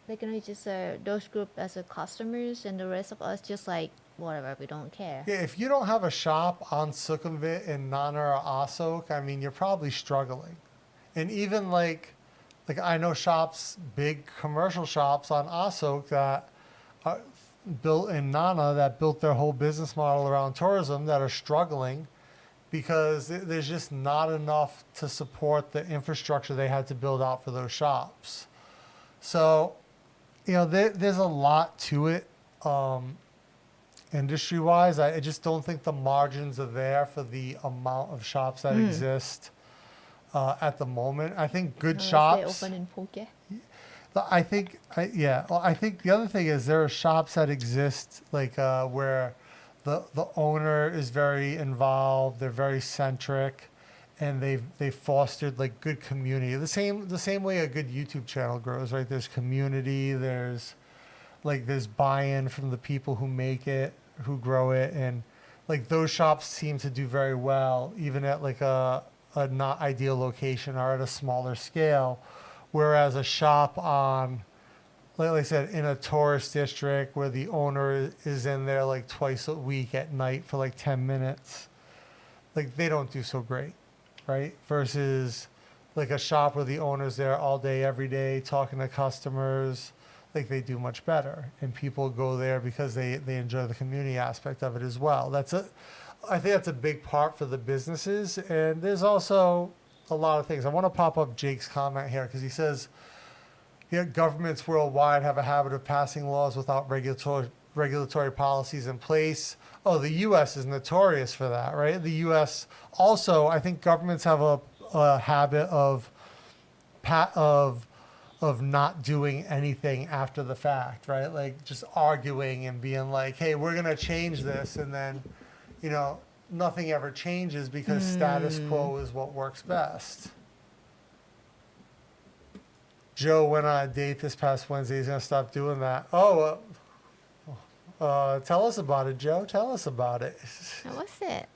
They're gonna just those group as a customers, and the rest of us just like whatever, we don't care. Yeah, if you don't have a shop on Sukhumvit in Nana or Asok, I mean, you're probably struggling. And even like I know shops, big commercial shops on Asok that are built in Nana that built their whole business model around tourism that are struggling because there's just not enough to support the infrastructure they had to build out for those shops. So, you know, there's a lot to it. Industry-wise, I just don't think the margins are there for the amount of shops that exist at the moment. I think good Unless shops. they open in Phuket. I think the other thing is there are shops that exist like where the owner is very involved. They're very centric, and they've fostered like good community. The same way a good YouTube channel grows, right? There's community. There's buy-in from the people who make it, who grow it, and like those shops seem to do very well, even at like a not ideal location or at a smaller scale. Whereas a shop on, like I said, in a tourist district where the owner is in there like twice a week at night for like 10 minutes, like they don't do so great, right? Versus like a shop where the owner's there all day, every day, talking to customers, like they do much better. And people go there because they enjoy the community aspect of it as well. I think that's a big part for the businesses. And there's also a lot of things. I want to pop up Jake's comment here because he says, yeah, governments worldwide have a habit of passing laws without regulatory policies in place. Oh, the U.S. is notorious for that, right? The U.S. also, I think governments have a habit of not doing anything after the fact, right? Like just arguing and being like, hey, we're going to change this. And then, you know, nothing ever changes because status quo is what works best. Joe went on a date this past Wednesday. He's going to stop doing that. Oh, tell us about it, Joe. Tell us about it. What's it?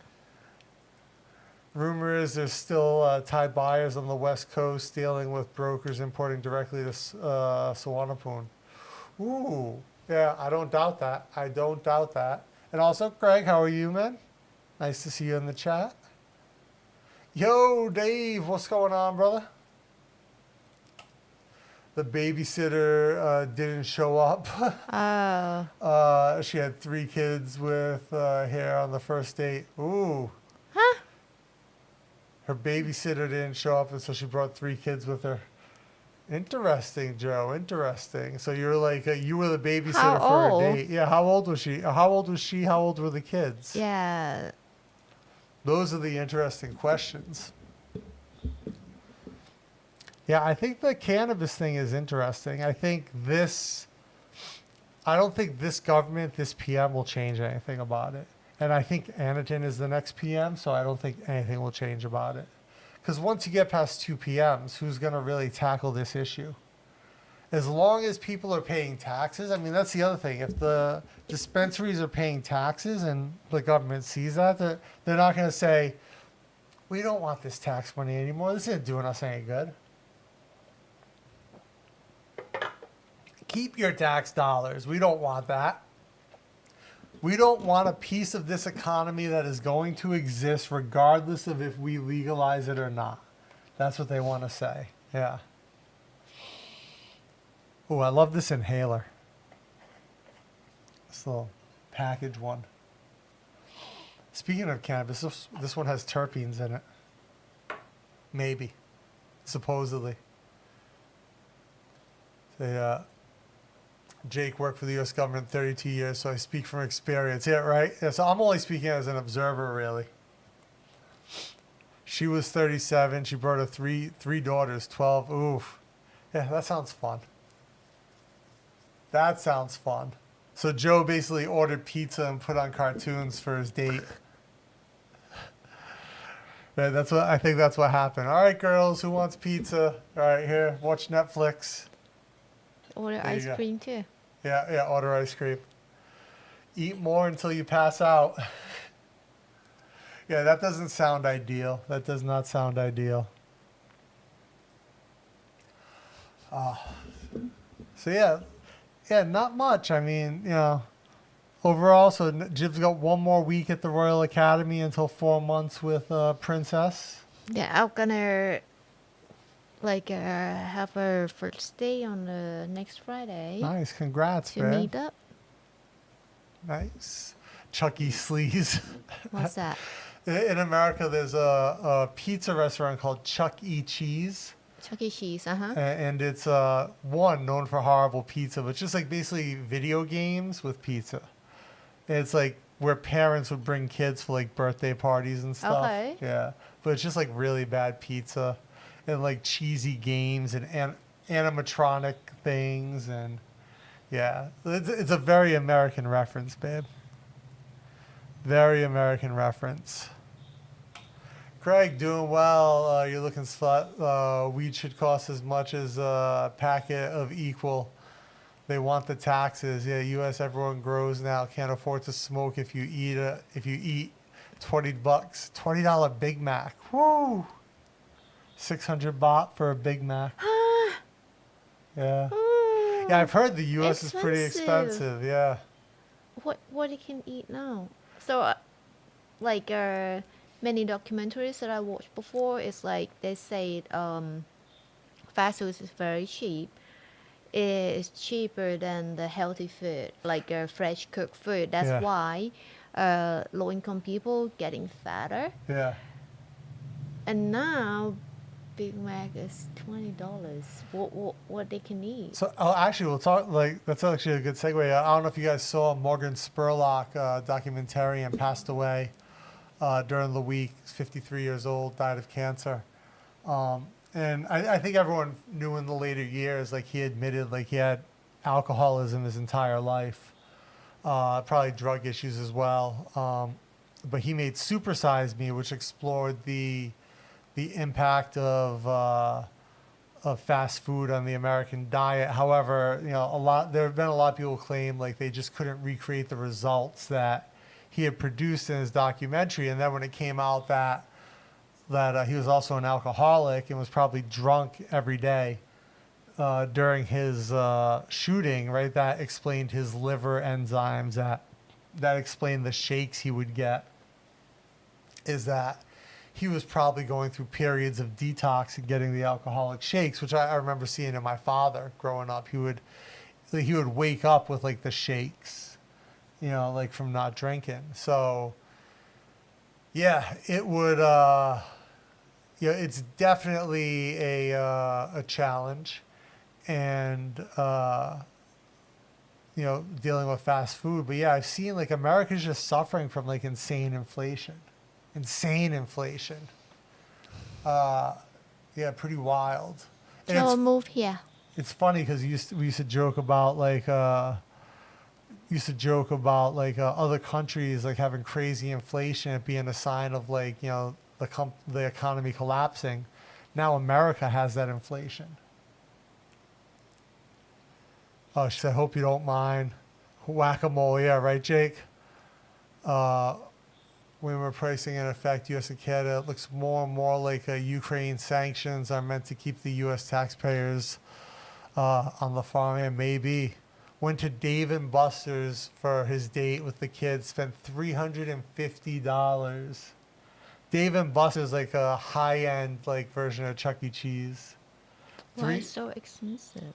Rumor is there's still Thai buyers on the West Coast dealing with brokers importing directly to Suvarnabhumi. Ooh, yeah, I don't doubt that. I don't doubt that. And also, Greg, how are you, man? Nice to see you in the chat. Yo, Dave, what's going on, brother? The babysitter didn't show up. Oh. She had 3 kids with hair on the first date. Ooh. Huh? Her babysitter didn't show up, and so she brought 3 kids with her. Interesting, Joe. Interesting. So you're like you were the babysitter for her date. Yeah. How old was she? How old was she? How old were the kids? Yeah. Those are the interesting questions. Yeah, I think the cannabis thing is interesting. I don't think this government, this PM will change anything about it. And I think Anutin is the next PM, so I don't think anything will change about it. Because once you get past 2 PMs, who's going to really tackle this issue? As long as people are paying taxes, I mean, that's the other thing. If the dispensaries are paying taxes and the government sees that, they're not going to say, we don't want this tax money anymore. This isn't doing us any good. Keep your tax dollars. We don't want that. We don't want a piece of this economy that is going to exist regardless of if we legalize it or not. That's what they want to say. Yeah. Oh, I love this inhaler. This little package one. Speaking of cannabis, this one has terpenes in it. Maybe. Supposedly. Jake worked for the U.S. government 32 years, so I speak from experience. Yeah, right? Yeah, so I'm only speaking as an observer, really. She was 37. She brought her three daughters, 12. Oof. Yeah, that sounds fun. That sounds fun. So Joe basically ordered pizza and put on cartoons for his date. Yeah, I think that's what happened. All right, girls, who wants pizza? All right, here, watch Netflix. Order ice cream too. Yeah, order ice cream. Eat more until you pass out. Yeah, that doesn't sound ideal. That does not sound ideal. So yeah, not much. I mean, overall, so Jib's got one more week at the Royal Academy until 4 months with Princess. Yeah, I'm gonna have our first day on the next Friday. Nice, congrats, to man. meet up. Nice. Chuck E. Sleaze. What's that? In America, there's a pizza restaurant called Chuck E. Cheese. Chuck E. Cheese, uh-huh. And it's one known for horrible pizza, but just like basically video games with pizza. And it's like where parents would bring kids for like birthday parties and stuff. Okay. Yeah, but it's just like really bad pizza, and like cheesy games and animatronic things, and yeah, it's a very American reference, babe. Very American reference. Craig, doing well. You're looking slut. Weed should cost as much as a packet of Equal. They want the taxes. Yeah, U.S. everyone grows now. Can't afford to smoke if you eat $20, $20 Big Mac. Woo! 600 baht for a Big Mac. Yeah. Yeah, I've heard the U.S. is pretty expensive. Yeah. What you can eat now? So, many documentaries that I watched before, it's like they say fast food is very cheap. It's cheaper than the healthy food, like fresh cooked food. That's why low-income people getting fatter. Yeah. And now, Big Mac is $20. What they can eat? So actually, we'll talk. That's actually a good segue. I don't know if you guys saw Morgan Spurlock documentary and passed away during the week. He's 53 years old, died of cancer. And I think everyone knew in the later years, like he admitted, like he had alcoholism his entire life, probably drug issues as well. But he made Super Size Me, which explored the impact of fast food on the American diet. However, there have been a lot of people who claim like they just couldn't recreate the results that he had produced in his documentary. And then when it came out that he was also an alcoholic and was probably drunk every day during his shooting, right? That explained his liver enzymes. That explained the shakes he would get. Is that he was probably going through periods of detox and getting the alcoholic shakes, which I remember seeing in my father growing up. He would wake up with like the shakes, like from not drinking. So yeah, it would. It's definitely a challenge, and dealing with fast food. But yeah, I've seen like America's just suffering from like insane inflation. Yeah, pretty wild. And So move here. it's funny because we used to joke about other countries like having crazy inflation, it being a sign of like the economy collapsing. Now America has that inflation. Oh, she said, "Hope you don't mind." Whack-a-mole, yeah, right, Jake. When we're pricing in effect, U.S. and Canada, it looks more and more like Ukraine sanctions are meant to keep the U.S. taxpayers on the farm. And maybe went to Dave and Buster's for his date with the kids, spent $350. Dave and Buster's like a high-end like version of Chuck E. Cheese. Why is so expensive?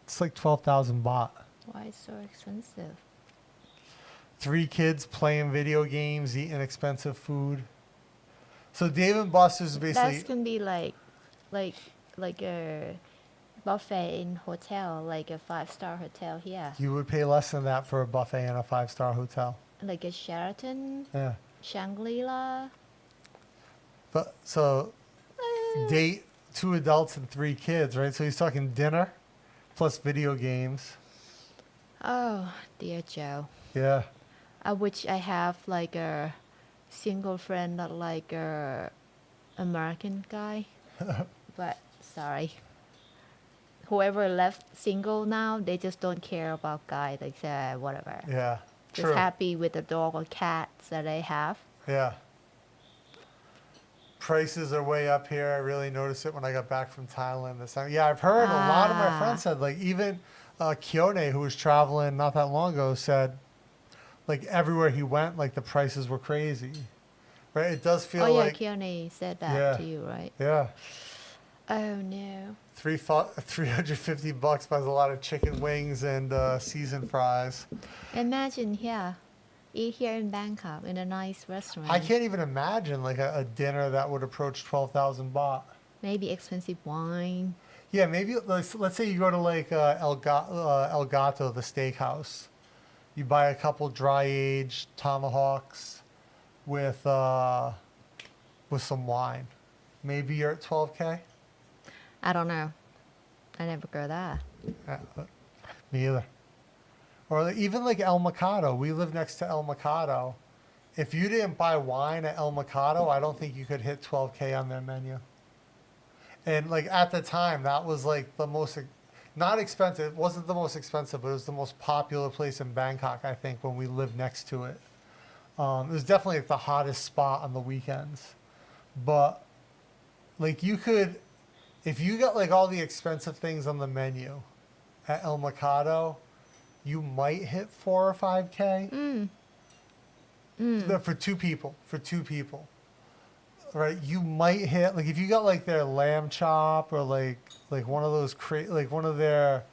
It's like 12,000 baht. Why is so expensive? 3 kids playing video games, eating expensive food. So Dave & Buster's is basically... That's gonna be like a buffet in hotel, like a 5-star hotel here. You would pay less than that for a buffet in a 5-star hotel. Like a Sheraton, Yeah. Shangri-La. But so date 2 adults and 3 kids, right? So he's talking dinner plus video games. Oh, dear Joe. Yeah. I wish I have like a single friend, not like a American guy. But sorry. Whoever left single now, they just don't care about guy. Like whatever. Yeah. Just True. happy with the dog or cats that they have. Yeah. Prices are way up here. I really noticed it when I got back from Thailand this time. Yeah, I've heard a lot of my friends said, like, even Keone, who was traveling not that long ago, said, like, everywhere he went, like, the prices were crazy. Right? It does feel like... Oh, yeah, Keone said that to you, right? Yeah. Oh, no. $350 buys a lot of chicken wings and seasoned fries. Imagine here. Eat here in Bangkok in a nice restaurant. I can't even imagine, like, a dinner that would approach 12,000 baht. Maybe expensive wine. Yeah, maybe, let's say you go to, like, El Gato, the steakhouse. You buy a couple dry-aged tomahawks with some wine. Maybe you're at 12K? I don't know. I never go there. Yeah, me either. Or even like El Mercado. We live next to El Mercado. If you didn't buy wine at El Mercado, I don't think you could hit 12K on their menu. And like at the time, that was like the most, not expensive. It wasn't the most expensive, but it was the most popular place in Bangkok, I think, when we lived next to it. It was definitely like the hottest spot on the weekends. But like you could, if you got like all the expensive things on the menu at El Mercado, you might hit 4 or 5K. For 2 people. For 2 people. Right? You might hit, like if you got like their lamb chop or like one of those like one of their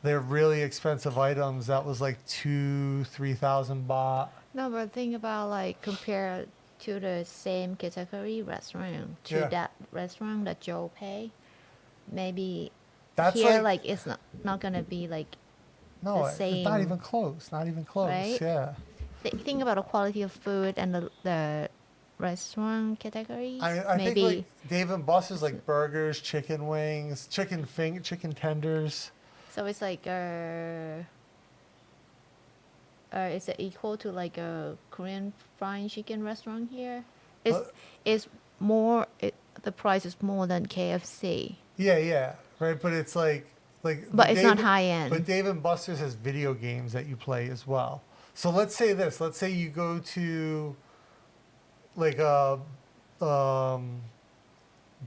really expensive items that was like 2,000-3,000 baht. No, but think about like compared to the same category restaurant to that restaurant that Joe pay. Maybe that's here like it's not gonna be like no, the same. It's not even close. Not even close. Right? Yeah. Think about the quality of food and the restaurant categories. I maybe think like Dave & Buster's like burgers, chicken wings, chicken tenders. so it's like is it equal to like a Korean fried chicken restaurant here? It's more. The price is more than KFC. Yeah, right. But it's like. But it's not high end. But Dave & Buster's has video games that you play as well. So let's say this. Let's say you go to like a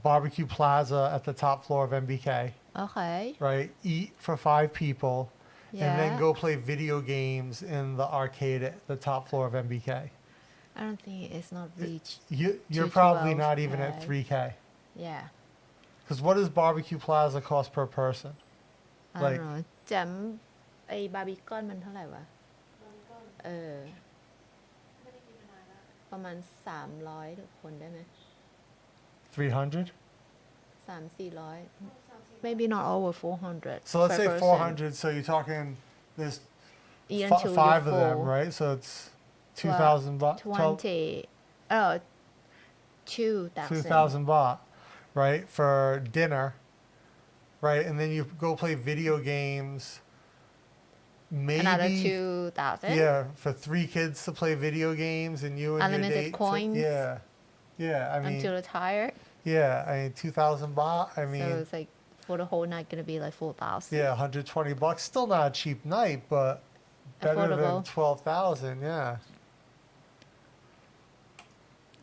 barbecue plaza at the top floor of MBK. Okay. Right? Eat for 5 people. Yeah. And then go play video games in the arcade at the top floor of MBK. I don't think it's not reached. You're probably not even at 3K. Yeah. Because what does barbecue plaza cost per person? I don't know จำไอ้บาร์บีคอนมันเท่าไหร่วะประมาณ300คนได้ไหม 300? 300-400 maybe not over 400 So let's per say person. 400. So you're talking there's Even till 5 of you're them, full. right? So it's 2,000 baht. 2,000 baht, right? For dinner, right? And then you go play video games. Maybe another 2,000. Yeah, for 3 kids to play video games and you and Unlimited your date. coins. Yeah. I mean, until retired. yeah, I mean 2,000 baht. I mean, So it's like for the whole night gonna be like 4,000. yeah, $120. Still not a cheap night, but better than Affordable. 12,000. Yeah.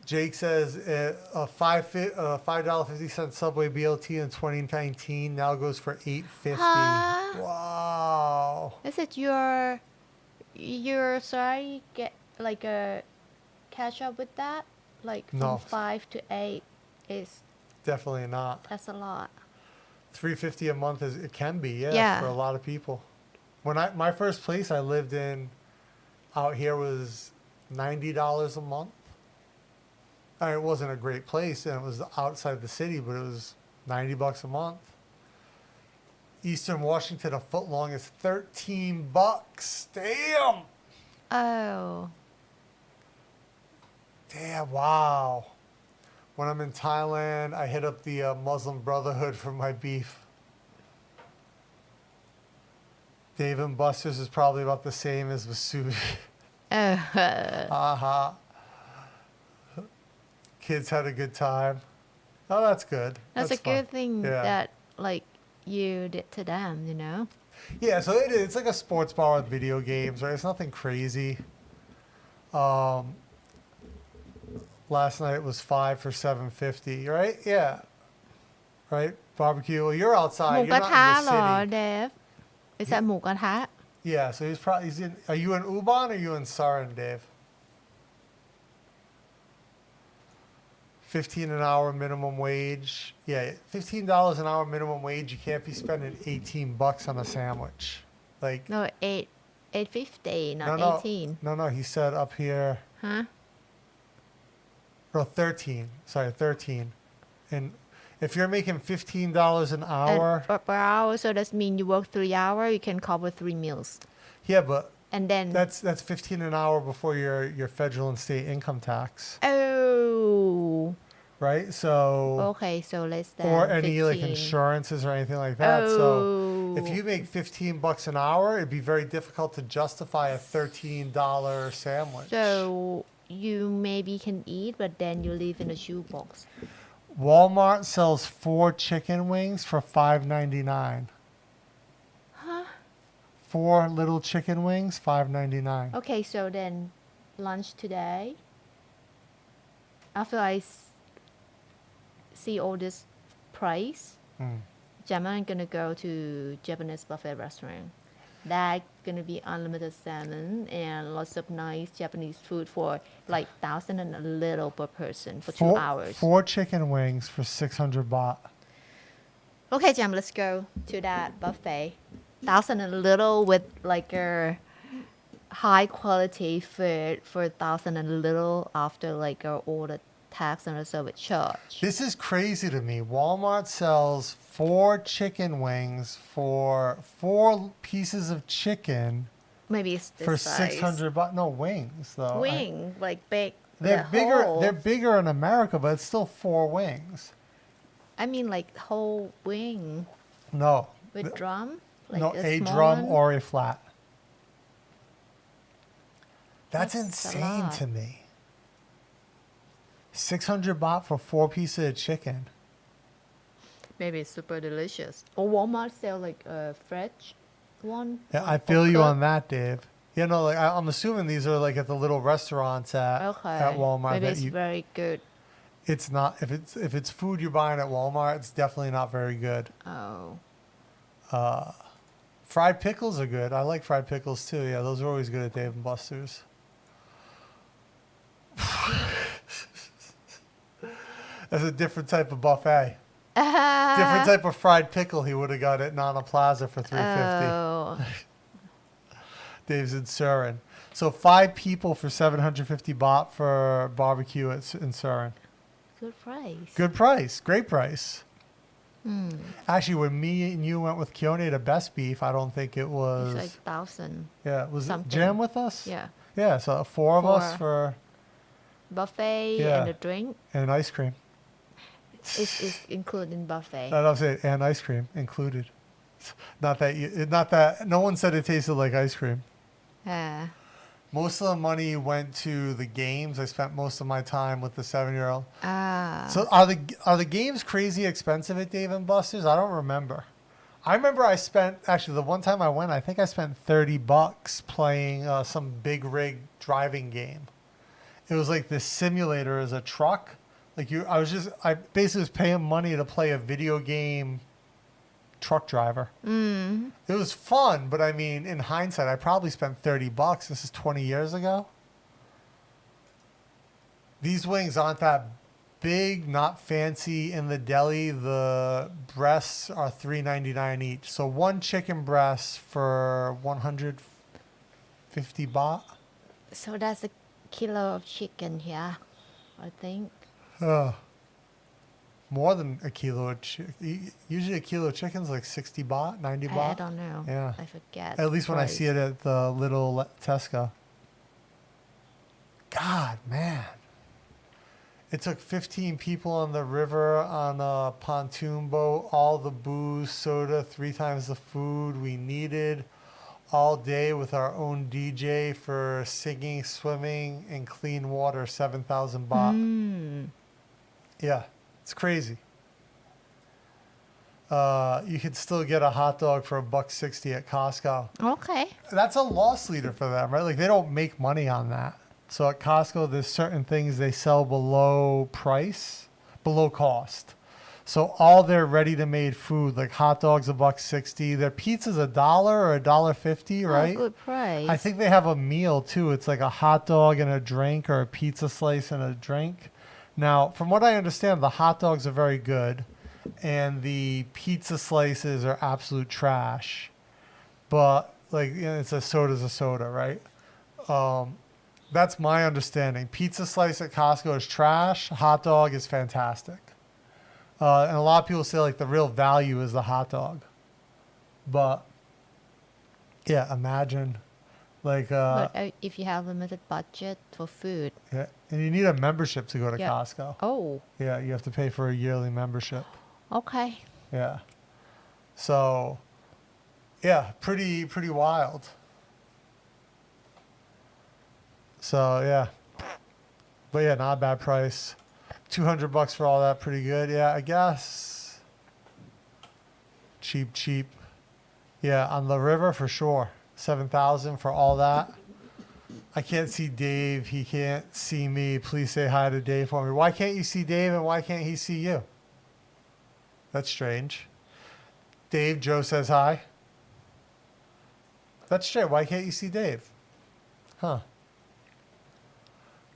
Jake says a $5.50 Subway BLT in 2019 now goes for $8.50. Huh? Wow. Is it your sorry get like a catch up with that? Like from No. 5 to 8 is Definitely not. that's a lot. $350 a month it can be, Yeah. for a lot of people. When my first place I lived in out here was $90 a month. I mean, it wasn't a great place, and it was outside the city, but it was $90 a month. Eastern Washington, a foot long is $13. Damn. Oh. Damn, wow. When I'm in Thailand, I hit up the Muslim Brotherhood for my beef. Dave and Buster's is probably about the same as Vesuvius. Uh-huh. Kids had a good time. Oh, that's good. That's a fun. good thing that, like, you did to them, you know? Yeah, so it is. It's like a sports bar with video games, right? It's nothing crazy. Last night was 5 for $7.50, right? Yeah. Right? Barbecue. Well, you're หมู outside. ก You're ระ not ทะ in เหรอ the city. เดฟ Is that หมูกระทะ Yeah, so he's in. Are you in Ubon or are you in Saran, Dave? 15 an hour minimum wage. Yeah, $15 an hour minimum wage. You can't be spending $18 on a sandwich. Like No, 8.50, not no, 18. no. He said up here. Huh? Or 13. Sorry, 13. And if you're making $15 an hour. And per hour, so that means you work 3 hours, you can cover 3 meals. Yeah, but And then that's 15 an hour before your federal and state income tax. Oh. Right? So Okay, so less than or any 15. like insurances or anything like that. So if you make $15 an hour, it'd be very difficult to justify a $13 sandwich. So you maybe can eat, but then you live in a shoebox. Walmart sells 4 chicken wings for $5.99. Huh? 4 little chicken wings, $5.99. Okay, so then lunch today. After I see all this price, Gemma and gonna go to Japanese buffet restaurant. That gonna be unlimited salmon and lots of nice Japanese food for like 1,000 and a little per person for 2 hours. 4 chicken wings for 600 baht. Okay, Gemma, let's go to that buffet. 1,000 and a little with like a high quality food for 1,000 and a little after like all the tax and the service charge. This is crazy to me. Walmart sells 4 chicken wings for 4 pieces of chicken Maybe it's this for size. 600 baht. No, wings though. Wing, like big. They're the bigger. whole- They're bigger in America, but it's still 4 wings. I mean, like whole wing No, with drum. Like no, a small drum one? or a flat. That's That's a insane lot. to me. 600 baht for 4 pieces of chicken. Maybe it's super delicious. Or Walmart sell like a fresh one. Yeah, I or feel you cooked. on that, Dave. You know, like I'm assuming these are like at the little restaurants at Walmart. Maybe that it's you, very good. it's not if it's food you're buying at Walmart, it's definitely not very good. Oh. Fried pickles are good. I like fried pickles too. Yeah, those are always good at Dave and Buster's. That's a different type of buffet. Different type of fried pickle he would have got at Nana Plaza for $3.50. Oh. Dave's in Surin. So 5 people for 750 baht for barbecue in Surin. Good price. Good price. Great price. Actually, when me and you went with Keone to Best Beef, I don't think it was. It's like 1,000. Yeah, was something. it Jam with us? Yeah. Yeah, so 4 of us 4. for Buffet Yeah. and a drink and ice cream. is included in buffet. No, I'm saying and ice cream included. Not that no one said it tasted like ice cream. Yeah. Most of the money went to the games. I spent most of my time with the 7-year-old. So are the games crazy expensive at Dave and Buster's? I don't remember. I remember I spent actually the one time I went, I think I spent $30 playing some big rig driving game. It was like this simulator as a truck. Like I basically was paying money to play a video game truck driver. It was fun, but I mean, in hindsight, I probably spent $30. This is 20 years ago. These wings aren't that big, not fancy. In the deli, the breasts are $3.99 each. So 1 chicken breast for 150 baht. So that's a kilo of chicken here, I think. More than a kilo of chicken. Usually a kilo of chicken's like 60 baht, 90 baht. I don't know. Yeah. I forget. At least when I price. see it at the little Tesco. God, man. It took 15 people on the river on a pontoon boat, all the booze, soda, 3 times the food we needed, all day with our own DJ for singing, swimming, and clean water, 7,000 baht. Yeah, it's crazy. You could still get a hot dog for $1.60 at Costco. Okay. That's a loss leader for them, right? Like they don't make money on that. So at Costco, there's certain things they sell below price, below cost. So all their ready-to-made food, like hot dogs, $1.60. Their pizza's $1 or $1.50, right? Oh, good price. I think they have a meal too. It's like a hot dog and a drink, or a pizza slice and a drink. Now, from what I understand, the hot dogs are very good, and the pizza slices are absolute trash. But like, you know, it's a soda, right? That's my understanding. Pizza slice at Costco is trash. Hot dog is fantastic. And a lot of people say like the real value is the hot dog. But yeah, imagine like but if you have limited budget for food. yeah, and you need a membership to go to Yeah. Costco. Oh, Yeah, you have to pay for a yearly membership. okay. Yeah. So yeah, pretty wild. So yeah, but yeah, not a bad price. $200 for all that, pretty good. Yeah, I guess. Cheap. Yeah, on the river for sure. 7,000 for all that. I can't see Dave. He can't see me. Please say hi to Dave for me. Why can't you see Dave and why can't he see you? That's strange. Dave, Joe says hi. That's strange. Why can't you see Dave? Huh.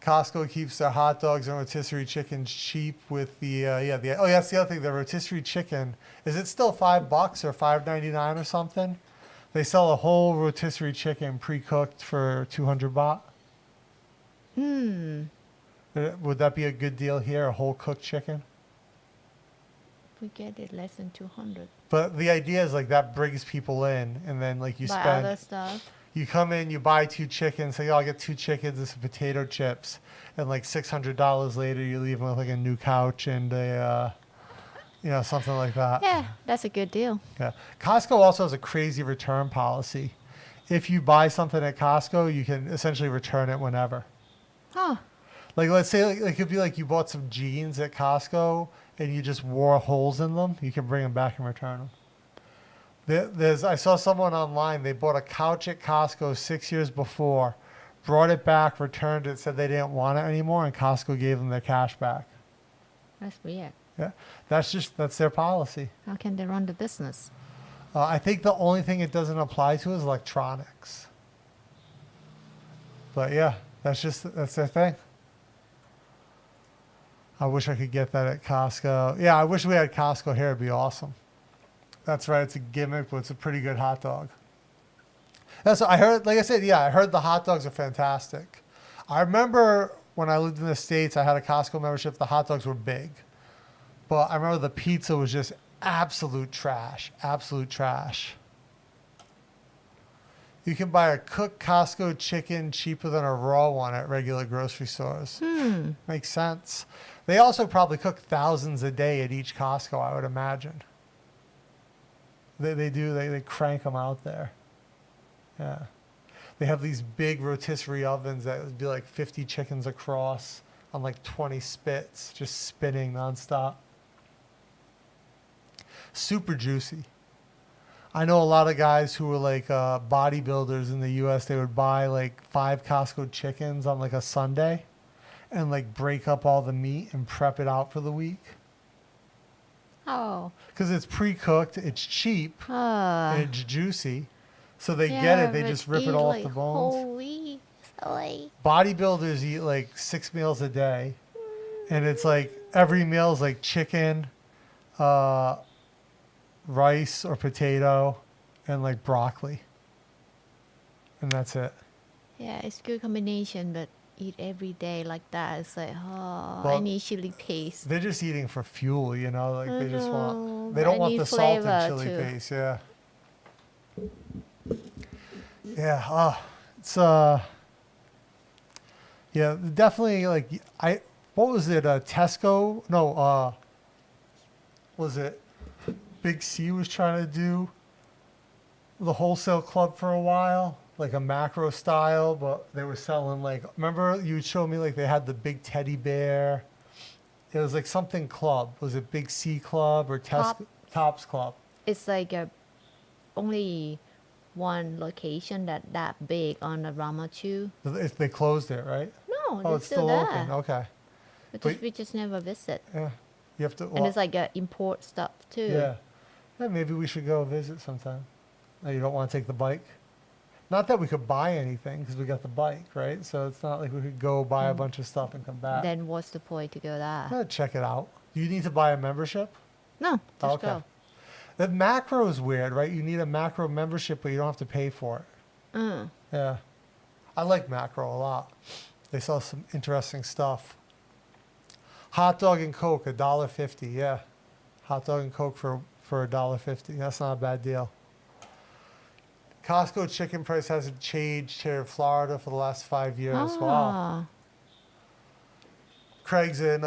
Costco keeps their hot dogs and rotisserie chickens cheap with the that's the other thing. The rotisserie chicken, is it still $5 or $5.99 or something? They sell a whole rotisserie chicken pre-cooked for 200 baht. Would that be a good deal here? A whole cooked chicken? We get it less than 200. But the idea is like that brings people in, and then like you Buy spend. other stuff. You come in, you buy 2 chickens, say, oh, I'll get 2 chickens and some potato chips. And like $600 later, you leave them with like a new couch and a, something like that. Yeah, that's a good deal. Yeah. Costco also has a crazy return policy. If you buy something at Costco, you can essentially return it whenever. Huh. Like, let's say like, it could be like you bought some jeans at Costco and you just wore holes in them. You can bring them back and return them. I saw someone online, they bought a couch at Costco 6 years before, brought it back, returned it, said they didn't want it anymore, and Costco gave them their cash back. That's weird. Yeah, that's their policy. How can they run the business? I think the only thing it doesn't apply to is electronics. But yeah, that's their thing. I wish I could get that at Costco. Yeah, I wish we had Costco here. It'd be awesome. That's right. It's a gimmick, but it's a pretty good hot dog. I heard, like I said, I heard the hot dogs are fantastic. I remember when I lived in the States, I had a Costco membership. The hot dogs were big. But I remember the pizza was just absolute trash. Absolute trash. You can buy a cooked Costco chicken cheaper than a raw one at regular grocery stores. Makes sense. They also probably cook thousands a day at each Costco, I would imagine. They do. They crank them out there. Yeah. They have these big rotisserie ovens that would be like 50 chickens across on like 20 spits, just spinning nonstop. Super juicy. I know a lot of guys who were like bodybuilders in the U.S. They would buy like 5 Costco chickens on like a Sunday and like break up all the meat and prep it out for the week. Oh. Because it's pre-cooked, it's cheap, and it's juicy. So they get it, they just rip it all off the bones. Holy. Bodybuilders eat like 6 meals a day. And it's like every meal is like chicken, rice or potato, and like broccoli. And that's it. Yeah, it's good combination, but eat every day like that, it's like, oh, I Well, need chili paste. they're just eating for fuel, you know, like they just want, they but I don't want need the salted flavor chili too. paste. Yeah. Yeah. It's, yeah, definitely like what was it? Tesco? No, was it Big C was trying to do the wholesale club for a while, like a macro style, but they were selling like, remember you would show me like they had the big teddy bear. It was like something club. Was it Big C Club or Tops Club? It's like only one location that big on the Ramachu. They closed it, right? No, Oh, it's it's still still there. open. Okay. We just never visit. Yeah, you have to. And Well, it's like import stuff too. yeah. Yeah, maybe we should go visit sometime. Oh, you don't want to take the bike? Not that we could buy anything because we got the bike, right? So it's not like we could go buy a bunch of stuff and come back. Then what's the point to go there? Check it out. You need to buy a membership? No, just Okay. go. The macro is weird, right? You need a macro membership, but you don't have to pay for it. Yeah. I like macro a lot. They sell some interesting stuff. Hot dog and Coke, $1.50. Yeah. Hot dog and Coke for $1.50. That's not a bad deal. Costco chicken price hasn't changed here in Florida for the last 5 years. Wow. Craig's in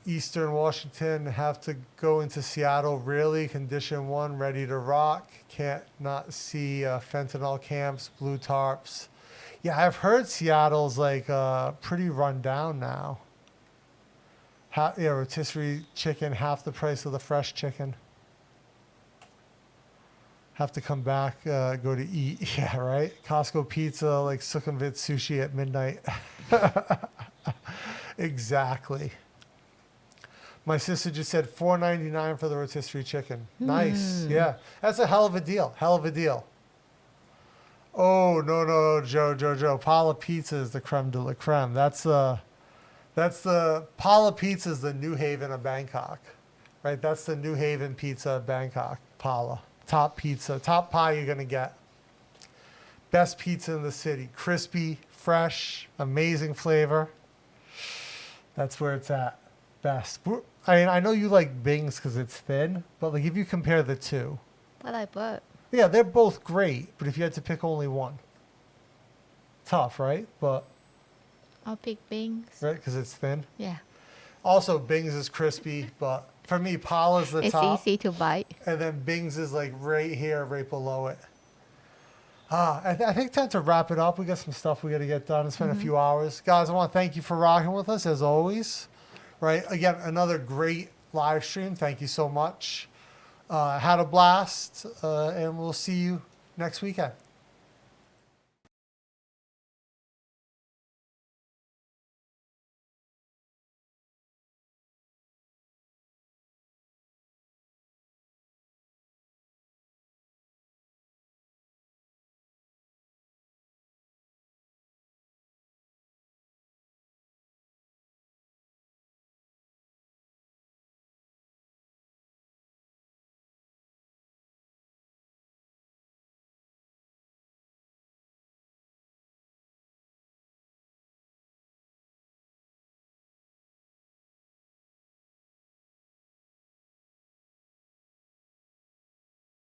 Eastern Washington. Have to go into Seattle. Really? Condition 1, ready to rock. Can't not see fentanyl camps, blue tarps. Yeah, I've heard Seattle's like pretty run down now. Yeah, rotisserie chicken, half the price of the fresh chicken. Have to come back, go to eat. Yeah, right? Costco pizza, like Sukhumvit sushi at midnight. Exactly. My sister just said $4.99 for the rotisserie chicken. Nice. Yeah. That's a hell of a deal. Hell of a deal. Oh, no, Joe. Pala Pizza is the creme de la creme. That's the Pala Pizza is the New Haven of Bangkok. Right? That's the New Haven pizza of Bangkok. Pala. Top pizza. Top pie you're going to get. Best pizza in the city. Crispy, fresh, amazing flavor. That's where it's at. Best. I mean, I know you like Bing's because it's thin, but like if you compare the two. I like both. Yeah, they're both great, but if you had to pick only one. Tough, right? But I'll pick Bing's. right, because it's thin. Yeah. Also, Bing's is crispy, but for me, Pala's the top. It's easy to bite. And then Bing's is like right here, right below it. I think time to wrap it up. We got some stuff we got to get done. It's been a few hours. Guys, I want to thank you for rocking with us, as always. Right? Again, another great live stream. Thank you so much. Had a blast, and we'll see you next weekend.